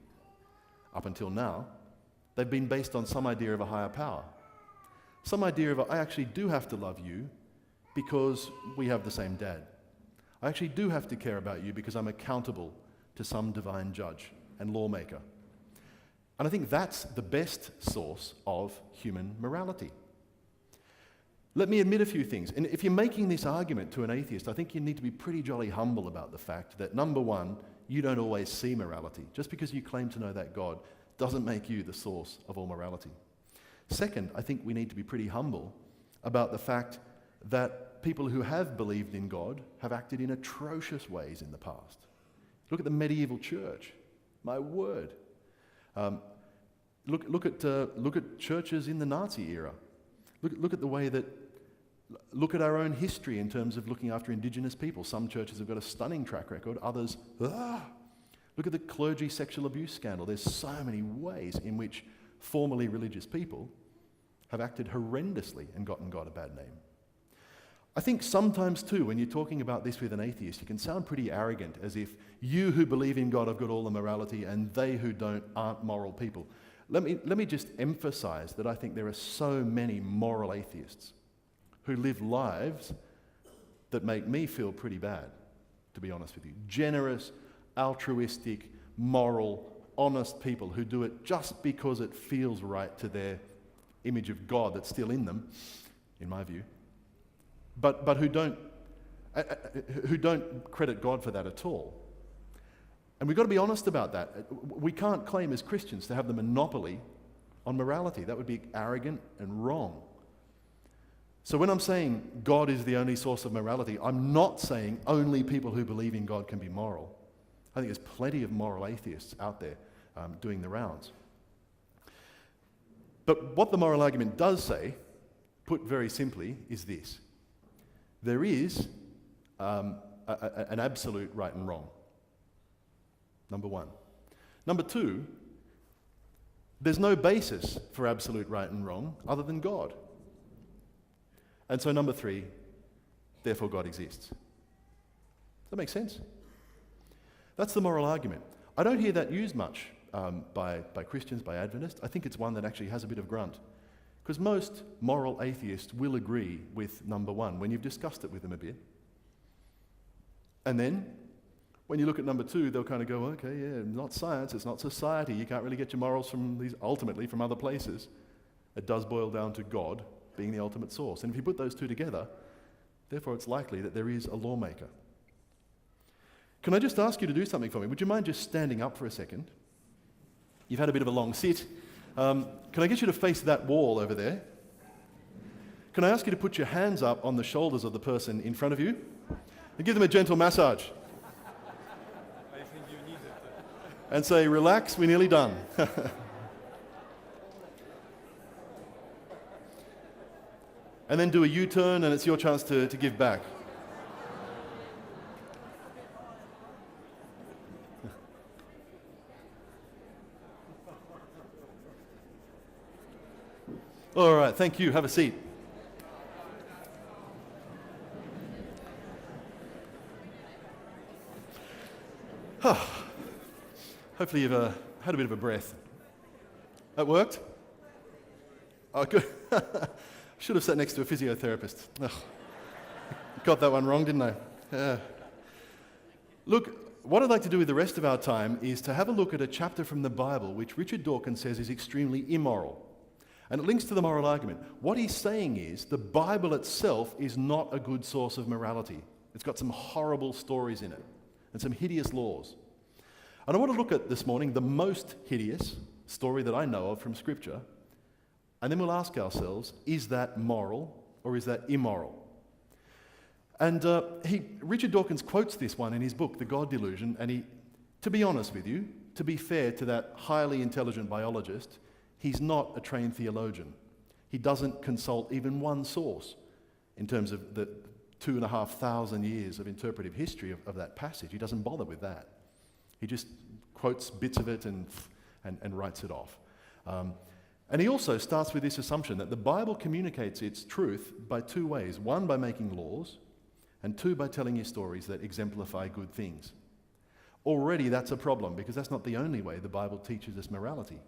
up until now, they've been based on some idea of a higher power. Some idea of, I actually do have to love you because we have the same dad. I actually do have to care about you because I'm accountable to some divine judge and lawmaker. And I think that's the best source of human morality. Let me admit a few things. And if you're making this argument to an atheist, I think you need to be pretty jolly humble about the fact that, number one, you don't always see morality. Just because you claim to know that God doesn't make you the source of all morality. Second, I think we need to be pretty humble about the fact that people who have believed in God have acted in atrocious ways in the past. Look at the medieval church. My word. Look at churches in the Nazi era. Look at the way that. Look at our own history in terms of looking after Indigenous people. Some churches have got a stunning track record. Others, Look at the clergy sexual abuse scandal. There's so many ways in which formerly religious people have acted horrendously and gotten God a bad name. I think sometimes too, when you're talking about this with an atheist, you can sound pretty arrogant, as if you who believe in God have got all the morality and they who don't aren't moral people. Let me just emphasize that I think there are so many moral atheists who live lives that make me feel pretty bad, to be honest with you. Generous, altruistic, moral, honest people who do it just because it feels right to their image of God that's still in them, in my view, but who don't credit God for that at all. And we've got to be honest about that. We can't claim as Christians to have the monopoly on morality. That would be arrogant and wrong. So when I'm saying God is the only source of morality, I'm not saying only people who believe in God can be moral. I think there's plenty of moral atheists out there doing the rounds. But what the moral argument does say, put very simply, is this. There is an absolute right and wrong. Number one. Number two, there's no basis for absolute right and wrong other than God. And so number three, therefore God exists. Does that make sense? That's the moral argument. I don't hear that used much by Christians, by Adventists. I think it's one that actually has a bit of grunt. Because most moral atheists will agree with number one when you've discussed it with them a bit. And then, when you look at number two, they'll kind of go, okay, yeah, not science, it's not society. You can't really get your morals ultimately from other places. It does boil down to God. being the ultimate source. And if you put those two together, therefore it's likely that there is a lawmaker. Can I just ask you to do something for me? Would you mind just standing up for a second? You've had a bit of a long sit. Can I get you to face that wall over there? Can I ask you to put your hands up on the shoulders of the person in front of you and give them a gentle massage? I think you need it. And say, relax, we're nearly done. And then do a U-turn and it's your chance to give back. All right, thank you. Have a seat. Hopefully you've had a bit of a breath. That worked? Oh, good. Should have sat next to a physiotherapist. Got that one wrong, didn't I? Look, what I'd like to do with the rest of our time is to have a look at a chapter from the Bible which Richard Dawkins says is extremely immoral. And it links to the moral argument. What he's saying is the Bible itself is not a good source of morality. It's got some horrible stories in it and some hideous laws. And I want to look at this morning the most hideous story that I know of from Scripture, and then we'll ask ourselves, is that moral or is that immoral? And Richard Dawkins quotes this one in his book, The God Delusion, and to be honest with you, to be fair to that highly intelligent biologist, he's not a trained theologian. He doesn't consult even one source in terms of the 2,500 years of interpretive history of that passage. He doesn't bother with that. He just quotes bits of it and writes it off. And he also starts with this assumption that the Bible communicates its truth by two ways. One, by making laws, and two, by telling you stories that exemplify good things. Already that's a problem, because that's not the only way the Bible teaches us morality.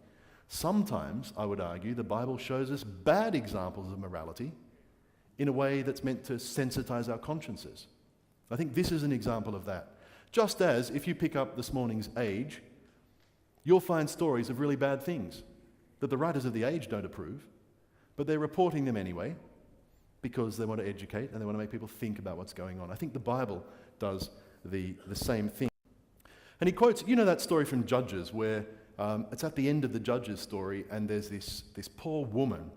Sometimes, I would argue, the Bible shows us bad examples of morality in a way that's meant to sensitize our consciences. I think this is an example of that. Just as, if you pick up this morning's Age, you'll find stories of really bad things that the writers of the Age don't approve, but they're reporting them anyway because they want to educate and they want to make people think about what's going on. I think the Bible does the same thing. And he quotes, you know that story from Judges where it's at the end of the Judges story and there's this poor woman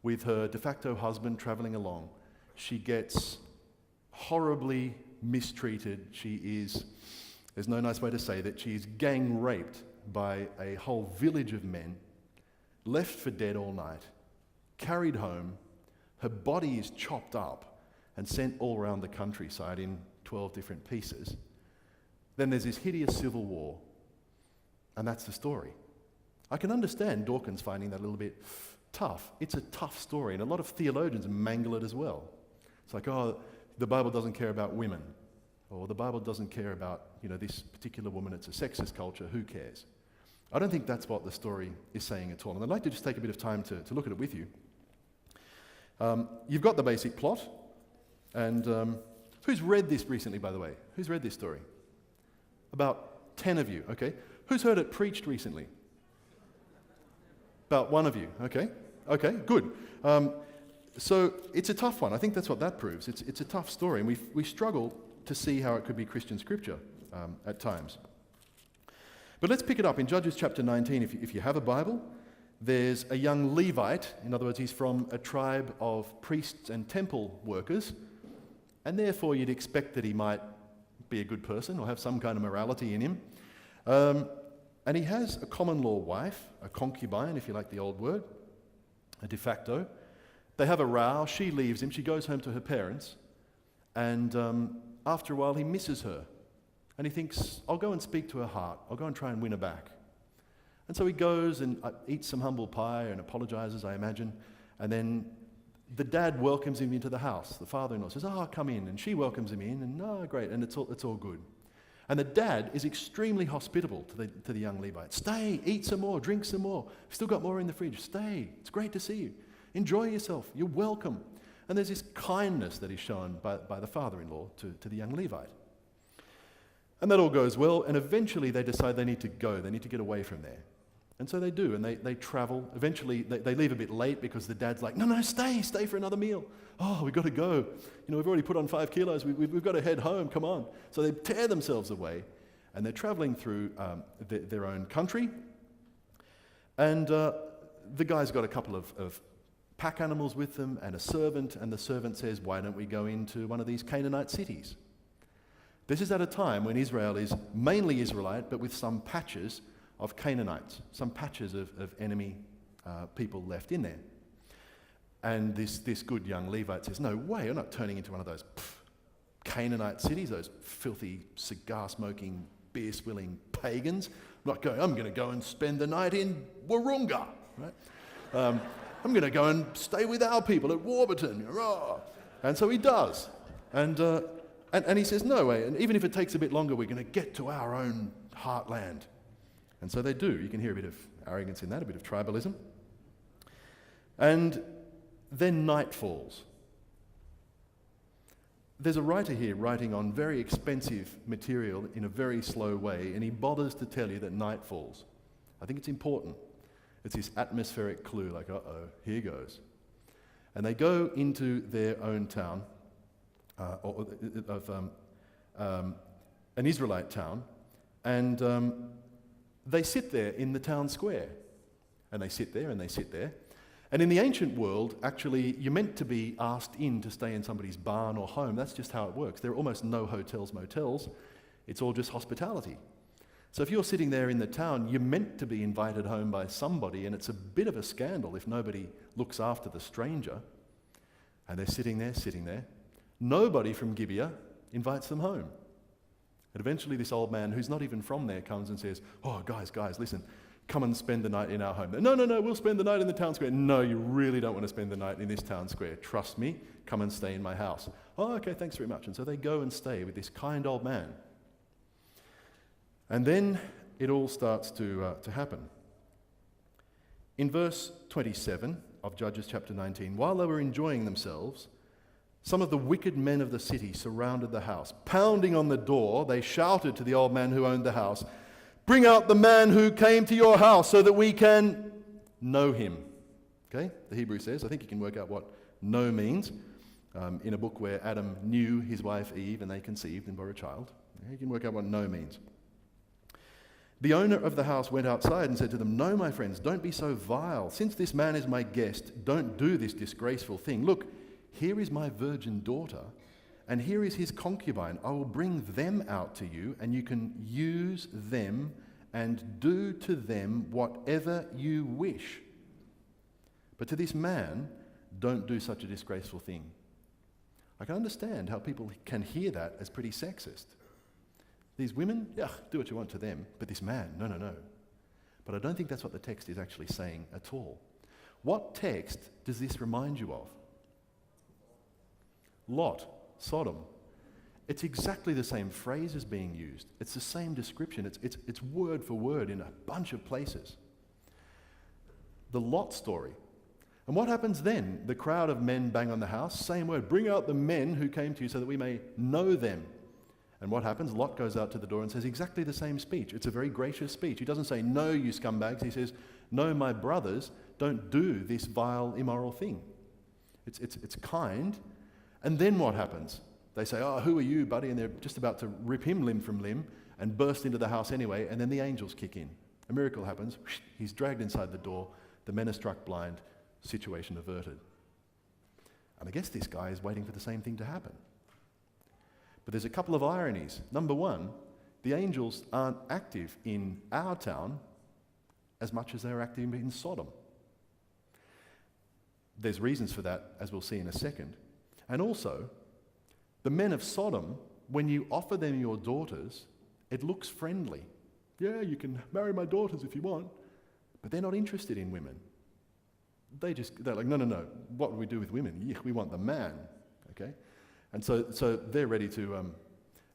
with her de facto husband traveling along. She gets horribly mistreated. There's no nice way to say that, she is gang raped by a whole village of men, left for dead all night, carried home, her body is chopped up and sent all around the countryside in 12 different pieces. Then there's this hideous civil war, and that's the story. I can understand Dawkins finding that a little bit tough. It's a tough story, and a lot of theologians mangle it as well. It's like, oh, the Bible doesn't care about women, or the Bible doesn't care about, this particular woman, it's a sexist culture, who cares? I don't think that's what the story is saying at all, and I'd like to just take a bit of time to look at it with you. You've got the basic plot, and who's read this recently, by the way? Who's read this story? About 10 of you, okay. Who's heard it preached recently? About 1 of you, okay. Okay, good. So it's a tough one. I think that's what that proves. It's a tough story, and we struggle to see how it could be Christian scripture at times. But let's pick it up in Judges chapter 19. If you have a Bible, there's a young Levite. In other words, he's from a tribe of priests and temple workers, and therefore you'd expect that he might be a good person or have some kind of morality in him. And he has a common law wife, a concubine, if you like the old word, a de facto. They have a row, she leaves him, she goes home to her parents, and after a while he misses her. And he thinks, I'll go and speak to her heart, I'll go and try and win her back. And so he goes and eats some humble pie and apologizes, I imagine, and then the dad welcomes him into the house. The father-in-law says, come in, and she welcomes him in, and great, and it's all good. And the dad is extremely hospitable to the young Levite. Stay, eat some more, drink some more. Still got more in the fridge. Stay, it's great to see you. Enjoy yourself, you're welcome. And there's this kindness that is shown by the father-in-law to the young Levite. And that all goes well, and eventually they decide they need to go, they need to get away from there. And so they do, and they travel. Eventually, they leave a bit late because the dad's like, no, stay for another meal. Oh, we've got to go. We've already put on 5 kilos. We've got to head home, come on. So they tear themselves away, and they're traveling through their own country. And the guy's got a couple of pack animals with them and a servant, and the servant says, why don't we go into one of these Canaanite cities? This is at a time when Israel is mainly Israelite, but with some patches of Canaanites, some patches of enemy people left in there. And this good young Levite says, no way, I'm not turning into one of those Canaanite cities, those filthy, cigar-smoking, beer-swilling pagans. I'm going to go and spend the night in Wahroonga, right? I'm going to go and stay with our people at Warburton. Hurrah! And so he does. And he says, no way, and even if it takes a bit longer, we're going to get to our own heartland. And so they do. You can hear a bit of arrogance in that, a bit of tribalism. And then night falls. There's a writer here writing on very expensive material in a very slow way, and he bothers to tell you that night falls. I think it's important. It's this atmospheric clue, like, uh-oh, here goes. And they go into their own town, an Israelite town, and they sit there in the town square. And they sit there and they sit there. And in the ancient world, actually, you're meant to be asked in to stay in somebody's barn or home. That's just how it works. There are almost no hotels, motels. It's all just hospitality. So if you're sitting there in the town, you're meant to be invited home by somebody, and it's a bit of a scandal if nobody looks after the stranger. And they're sitting there. Nobody from Gibeah invites them home. And eventually this old man, who's not even from there, comes and says, oh, guys, listen, come and spend the night in our home. No, we'll spend the night in the town square. No, you really don't want to spend the night in this town square. Trust me, come and stay in my house. Oh, okay, thanks very much. And so they go and stay with this kind old man. And then it all starts to happen. In verse 27 of Judges chapter 19, while they were enjoying themselves, some of the wicked men of the city surrounded the house. Pounding on the door, they shouted to the old man who owned the house, bring out the man who came to your house so that we can know him. Okay, the Hebrew says. I think you can work out what know means. In a book where Adam knew his wife Eve and they conceived and bore a child. You can work out what know means. The owner of the house went outside and said to them, no, my friends, don't be so vile. Since this man is my guest, don't do this disgraceful thing. Look, here is my virgin daughter, and here is his concubine. I will bring them out to you, and you can use them and do to them whatever you wish. But to this man, don't do such a disgraceful thing. I can understand how people can hear that as pretty sexist. These women, yeah, do what you want to them, but this man, no. But I don't think that's what the text is actually saying at all. What text does this remind you of? Lot, Sodom. It's exactly the same phrases being used. It's the same description. It's word for word in a bunch of places. The Lot story. And what happens then? The crowd of men bang on the house, same word. Bring out the men who came to you so that we may know them. And what happens? Lot goes out to the door and says exactly the same speech. It's a very gracious speech. He doesn't say, no, you scumbags. He says, no, my brothers, don't do this vile, immoral thing. It's kind. And then what happens? They say, oh, who are you, buddy? And they're just about to rip him limb from limb and burst into the house anyway. And then the angels kick in. A miracle happens. He's dragged inside the door. The men are struck blind. Situation averted. And I guess this guy is waiting for the same thing to happen. But there's a couple of ironies. Number one, the angels aren't active in our town as much as they're active in Sodom. There's reasons for that, as we'll see in a second. And also, the men of Sodom, when you offer them your daughters, it looks friendly. Yeah, you can marry my daughters if you want, but they're not interested in women. They're like, no. What do we do with women? Yeah, we want the man, okay? And so they're ready to,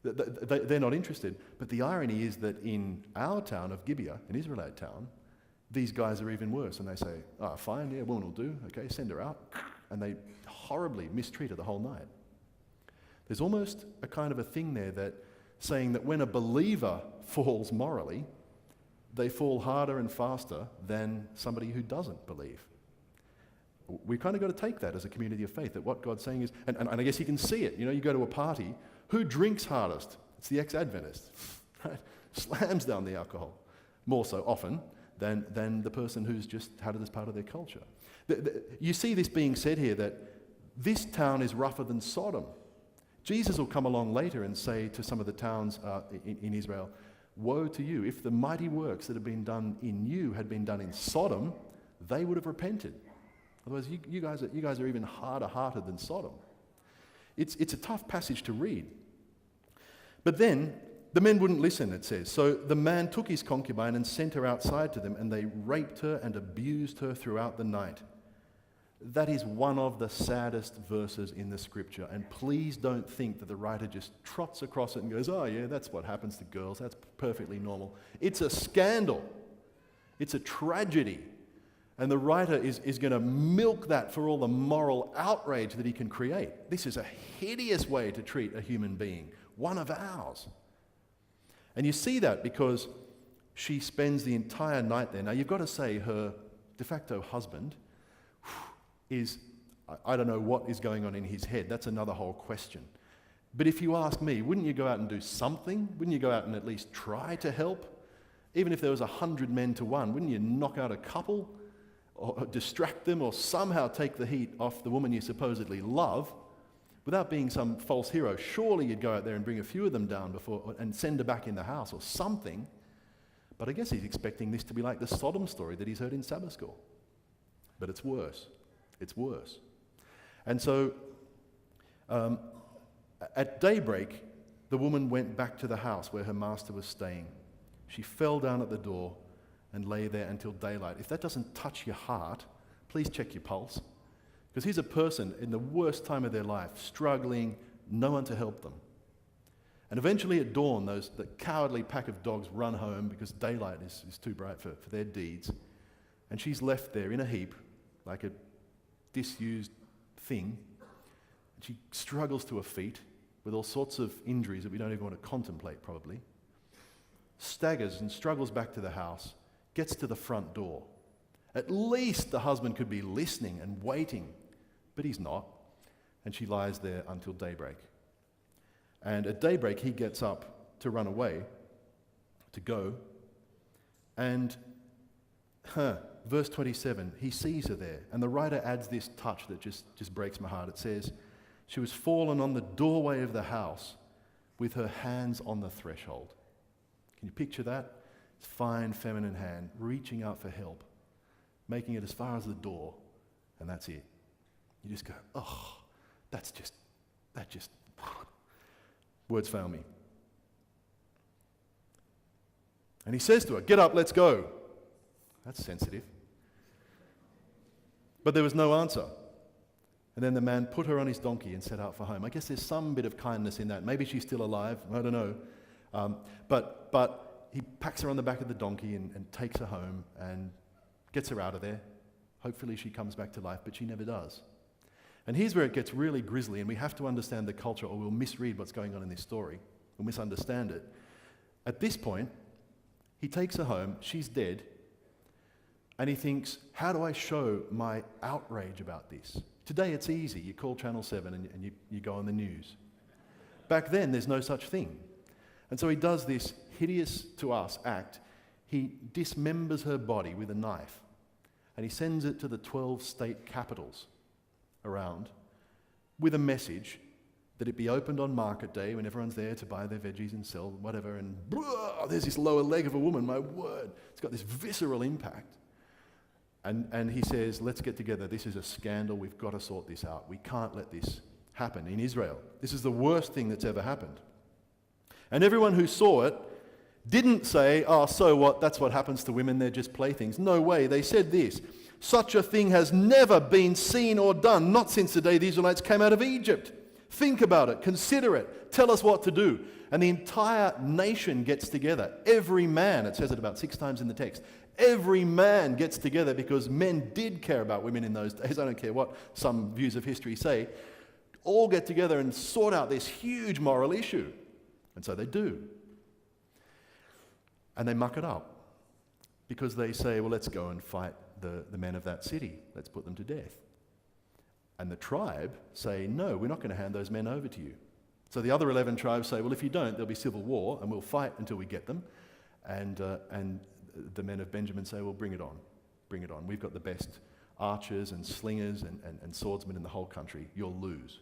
they're not interested. But the irony is that in our town of Gibeah, an Israelite town, these guys are even worse. And they say, oh, fine, yeah, woman will do. Okay, send her out. And they horribly mistreat her the whole night. There's almost a kind of a thing there that saying that when a believer falls morally, they fall harder and faster than somebody who doesn't believe. We've kind of got to take that as a community of faith, that what God's saying is, and I guess you can see it. You know, you go to a party, who drinks hardest? It's the ex-Adventist, right? Slams down the alcohol, more so often than the person who's just had it as part of their culture. You see this being said here, that this town is rougher than Sodom. Jesus will come along later and say to some of the towns in Israel, woe to you, if the mighty works that have been done in you had been done in Sodom, they would have repented. Otherwise, you guys are even harder hearted than Sodom. It's a tough passage to read. But then, the men wouldn't listen, it says. So the man took his concubine and sent her outside to them, and they raped her and abused her throughout the night. That is one of the saddest verses in the scripture. And please don't think that the writer just trots across it and goes, oh yeah, that's what happens to girls. That's perfectly normal. It's a scandal. It's a tragedy. And the writer is going to milk that for all the moral outrage that he can create. This is a hideous way to treat a human being, one of ours. And you see that because she spends the entire night there. Now, you've got to say her de facto husband is, I don't know what is going on in his head. That's another whole question. But if you ask me, wouldn't you go out and do something? Wouldn't you go out and at least try to help? Even if there was 100 men to one, wouldn't you knock out a couple or distract them or somehow take the heat off the woman you supposedly love without being some false hero? Surely you'd go out there and bring a few of them down before and send her back in the house or something. But I guess he's expecting this to be like the Sodom story that he's heard in Sabbath school. But it's worse. It's worse. And so at daybreak, the woman went back to the house where her master was staying. She fell down at the door and lay there until daylight. If that doesn't touch your heart, please check your pulse. Because here's a person in the worst time of their life, struggling, no one to help them. And eventually at dawn, the cowardly pack of dogs run home because daylight is too bright for their deeds. And she's left there in a heap, like a disused thing. And she struggles to her feet with all sorts of injuries that we don't even want to contemplate probably. Staggers and struggles back to the house, gets to the front door. At least the husband could be listening and waiting, but he's not. And she lies there until daybreak. And at daybreak, he gets up to run away, to go. And verse 27, he sees her there. And the writer adds this touch that just breaks my heart. It says, she was fallen on the doorway of the house with her hands on the threshold. Can you picture that? It's fine feminine hand reaching out for help, making it as far as the door, and that's it. You just go, oh, that just, words fail me. And he says to her, get up, let's go. That's sensitive. But there was no answer. And then the man put her on his donkey and set out for home. I guess there's some bit of kindness in that. Maybe she's still alive, I don't know. But he packs her on the back of the donkey and takes her home and gets her out of there. Hopefully she comes back to life, but she never does. And here's where it gets really grisly, and we have to understand the culture or we'll misread what's going on in this story. We'll misunderstand it. At this point, he takes her home, she's dead, and he thinks, how do I show my outrage about this? Today it's easy. You call Channel 7 and you go on the news. Back then, there's no such thing. And so he does this hideous to us act. He dismembers her body with a knife, and he sends it to the 12 state capitals around with a message that it be opened on market day when everyone's there to buy their veggies and sell whatever, and there's this lower leg of a woman, my word. It's got this visceral impact. And he says, let's get together. This is a scandal. We've got to sort this out. We can't let this happen in Israel. This is the worst thing that's ever happened. And everyone who saw it didn't say, oh, so what? That's what happens to women. They're just playthings. No way. They said this, such a thing has never been seen or done, not since the day the Israelites came out of Egypt. Think about it. Consider it. Tell us what to do. And the entire nation gets together. Every man, it says it about 6 times in the text, every man gets together because men did care about women in those days. I don't care what some views of history say. All get together and sort out this huge moral issue. And so they do. And they muck it up. because they say, well, let's go and fight the men of that city. Let's put them to death. And the tribe say, no, we're not going to hand those men over to you. So the other 11 tribes say, well, if you don't, there'll be civil war, and we'll fight until we get them. And the men of Benjamin say, well, bring it on. Bring it on. We've got the best archers and slingers and swordsmen in the whole country. You'll lose.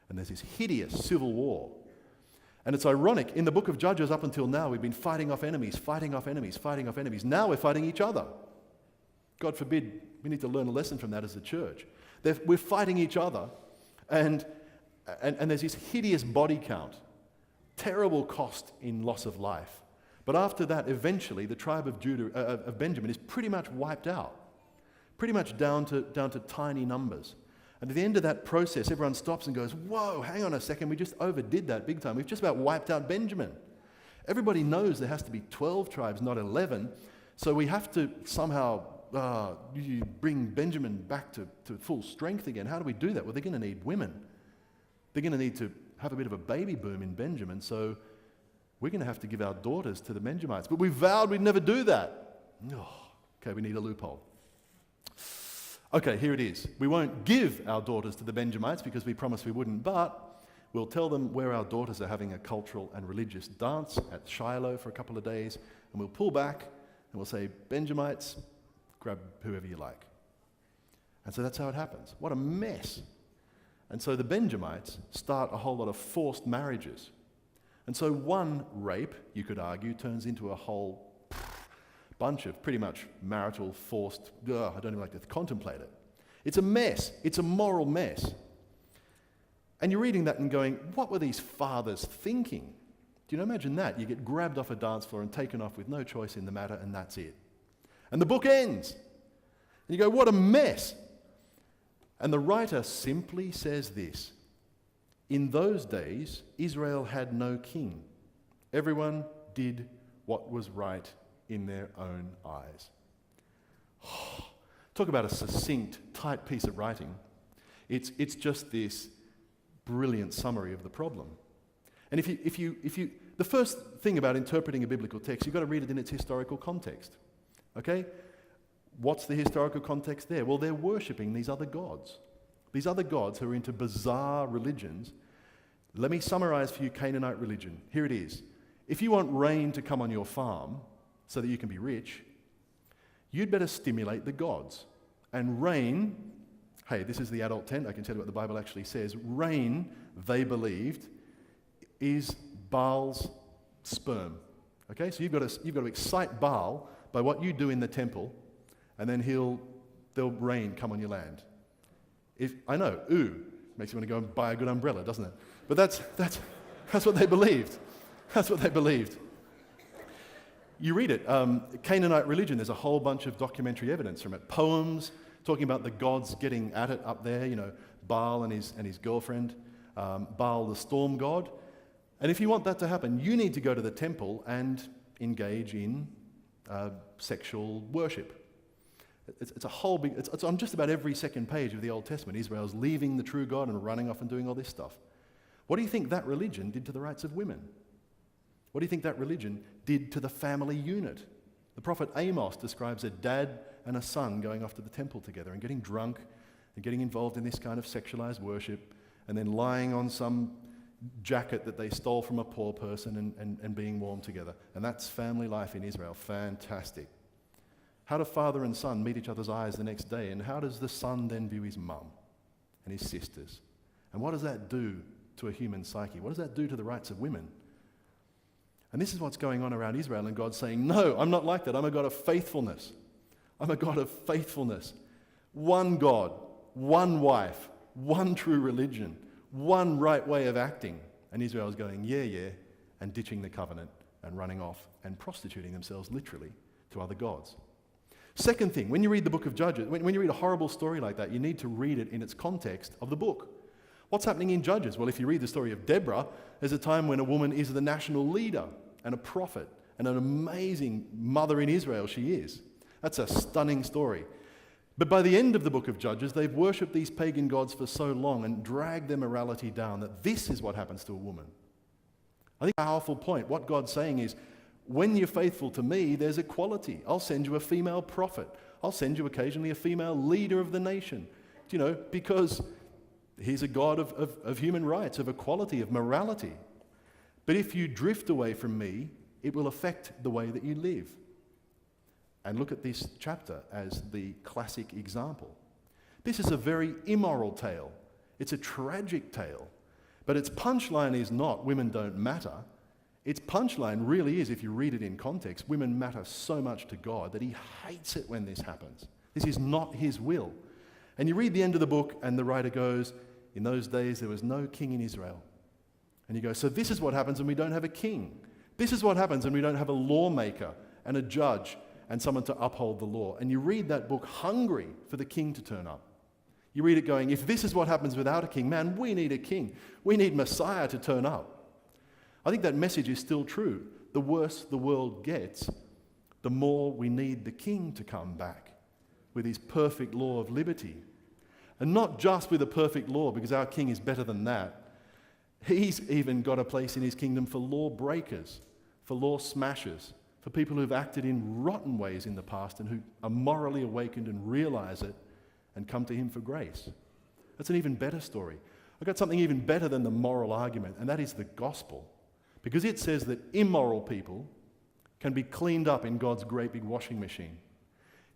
And there's this hideous civil war. And it's ironic, in the book of Judges up until now, we've been fighting off enemies, fighting off enemies, fighting off enemies. Now we're fighting each other. God forbid, we need to learn a lesson from that as a church. We're fighting each other, and there's this hideous body count, terrible cost in loss of life. But after that, eventually, the tribe of Benjamin is pretty much wiped out, pretty much down to tiny numbers. And at the end of that process, everyone stops and goes, whoa, hang on a second, we just overdid that big time. We've just about wiped out Benjamin. Everybody knows there has to be 12 tribes, not 11, so we have to somehow bring Benjamin back to full strength again. How do we do that? Well, they're going to need women. They're going to need to have a bit of a baby boom in Benjamin, so we're going to have to give our daughters to the Benjamites. But we vowed we'd never do that. Okay, we need a loophole. Okay, here it is. We won't give our daughters to the Benjamites because we promised we wouldn't, but we'll tell them where our daughters are having a cultural and religious dance at Shiloh for a couple of days, and we'll pull back and we'll say, Benjamites, grab whoever you like. And so that's how it happens. What a mess. And so the Benjamites start a whole lot of forced marriages. And so one rape, you could argue, turns into a whole bunch of pretty much marital forced, I don't even like to contemplate it. It's a mess. It's a moral mess. And you're reading that and going, what were these fathers thinking? Do you imagine that? You get grabbed off a dance floor and taken off with no choice in the matter, and that's it. And the book ends. And you go, what a mess. And the writer simply says this: in those days, Israel had no king. Everyone did what was right in their own eyes. Talk about a succinct, tight piece of writing. It's just this brilliant summary of the problem. And if you, the first thing about interpreting a biblical text, you've got to read it in its historical context. Okay? What's the historical context there? Well, they're worshipping these other gods. These other gods who are into bizarre religions. Let me summarize for you Canaanite religion. Here it is. If you want rain to come on your farm so that you can be rich, you'd better stimulate the gods. And rain, hey, this is the adult tent, I can tell you what the Bible actually says. Rain, they believed, is Baal's sperm. Okay, so you've got to excite Baal by what you do in the temple, and then there'll rain come on your land. I know, makes you want to go and buy a good umbrella, doesn't it? But that's what they believed. That's what they believed. You read it, Canaanite religion, there's a whole bunch of documentary evidence from it. Poems talking about the gods getting at it up there, Baal and his girlfriend, Baal the storm god. And if you want that to happen, you need to go to the temple and engage in sexual worship. It's a whole big, it's on just about every second page of the Old Testament. Israel's leaving the true God and running off and doing all this stuff. What do you think that religion did to the rights of women? What do you think that religion did to the family unit? The prophet Amos describes a dad and a son going off to the temple together and getting drunk and getting involved in this kind of sexualized worship and then lying on some jacket that they stole from a poor person and being warm together. And that's family life in Israel. Fantastic. How do father and son meet each other's eyes the next day? And how does the son then view his mum and his sisters? And what does that do to a human psyche? What does that do to the rights of women? And this is what's going on around Israel, and God's saying, no, I'm not like that. I'm a God of faithfulness. I'm a God of faithfulness. One God, one wife, one true religion, one right way of acting. And Israel's going, yeah, and ditching the covenant and running off and prostituting themselves literally to other gods. Second thing, when you read the book of Judges, when you read a horrible story like that, you need to read it in its context of the book. What's happening in Judges? Well, if you read the story of Deborah, there's a time when a woman is the national leader and a prophet and an amazing mother in Israel she is. That's a stunning story. But by the end of the book of Judges, they've worshipped these pagan gods for so long and dragged their morality down that this is what happens to a woman. I think a powerful point. What God's saying is, When you're faithful to me, there's equality. I'll send you a female prophet. I'll send you occasionally a female leader of the nation. Because he's a God of human rights, of equality, of morality. But if you drift away from me, it will affect the way that you live. And look at this chapter as the classic example. This is a very immoral tale. It's a tragic tale. But its punchline is not women don't matter. Its punchline really is, if you read it in context, women matter so much to God that he hates it when this happens. This is not his will. And you read the end of the book and the writer goes, in those days there was no king in Israel. And you go, so this is what happens when we don't have a king. This is what happens when we don't have a lawmaker and a judge and someone to uphold the law. And you read that book hungry for the king to turn up. You read it going, if this is what happens without a king, man, we need a king. We need Messiah to turn up. I think that message is still true. The worse the world gets, the more we need the king to come back with his perfect law of liberty. And not just with a perfect law, because our king is better than that. He's even got a place in his kingdom for law breakers, for law smashers, for people who've acted in rotten ways in the past and who are morally awakened and realize it and come to him for grace. That's an even better story. I've got something even better than the moral argument, and that is the gospel. Because it says that immoral people can be cleaned up in God's great big washing machine.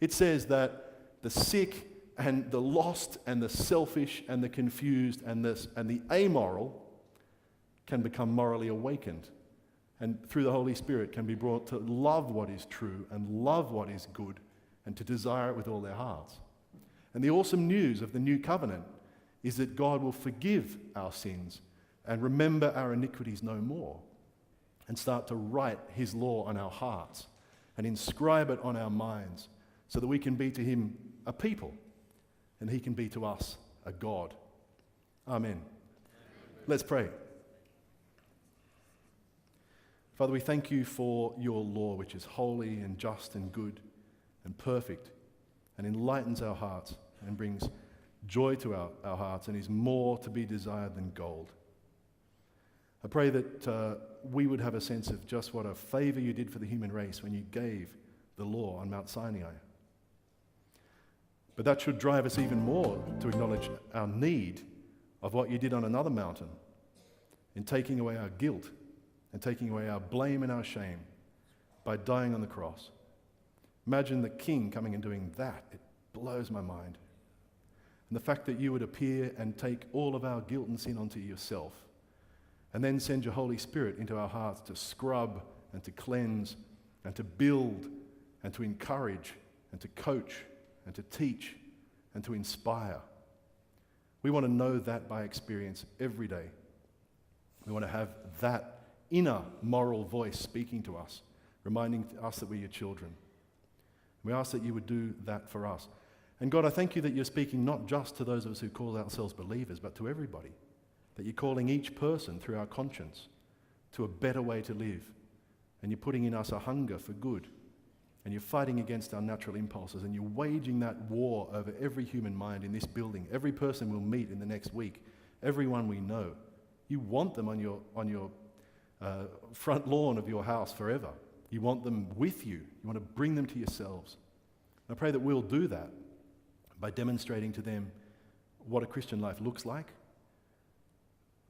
It says that the sick and the lost and the selfish and the confused and the amoral can become morally awakened, and through the Holy Spirit can be brought to love what is true and love what is good and to desire it with all their hearts. And the awesome news of the new covenant is that God will forgive our sins and remember our iniquities no more, and start to write his law on our hearts and inscribe it on our minds so that we can be to him a people and he can be to us a God. Amen. Let's pray. Father, we thank you for your law, which is holy and just and good and perfect and enlightens our hearts and brings joy to our hearts and is more to be desired than gold. I pray that we would have a sense of just what a favor you did for the human race when you gave the law on Mount Sinai. But that should drive us even more to acknowledge our need of what you did on another mountain in taking away our guilt and taking away our blame and our shame by dying on the cross. Imagine the king coming and doing that. It blows my mind. And the fact that you would appear and take all of our guilt and sin onto yourself, and then send your Holy Spirit into our hearts to scrub and to cleanse and to build and to encourage and to coach and to teach and to inspire. We want to know that by experience every day. We want to have that inner moral voice speaking to us, reminding us that we're your children. We ask that you would do that for us. And God, I thank you that you're speaking not just to those of us who call ourselves believers, but to everybody. That you're calling each person through our conscience to a better way to live. And you're putting in us a hunger for good. And you're fighting against our natural impulses. And you're waging that war over every human mind in this building. Every person we'll meet in the next week. Everyone we know. You want them on your front lawn of your house forever. You want them with you. You want to bring them to yourselves. And I pray that we'll do that by demonstrating to them what a Christian life looks like,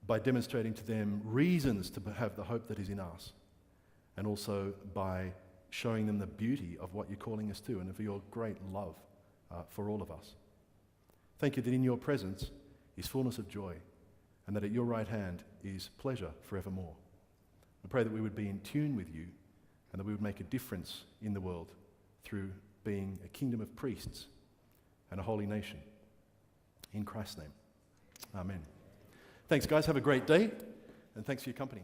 by demonstrating to them reasons to have the hope that is in us, and also by showing them the beauty of what you're calling us to and for your great love for all of us. Thank you that in your presence is fullness of joy, and that at your right hand is pleasure forevermore. I pray that we would be in tune with you and that we would make a difference in the world through being a kingdom of priests and a holy nation. In Christ's name, amen. Thanks, guys. Have a great day, and thanks for your company.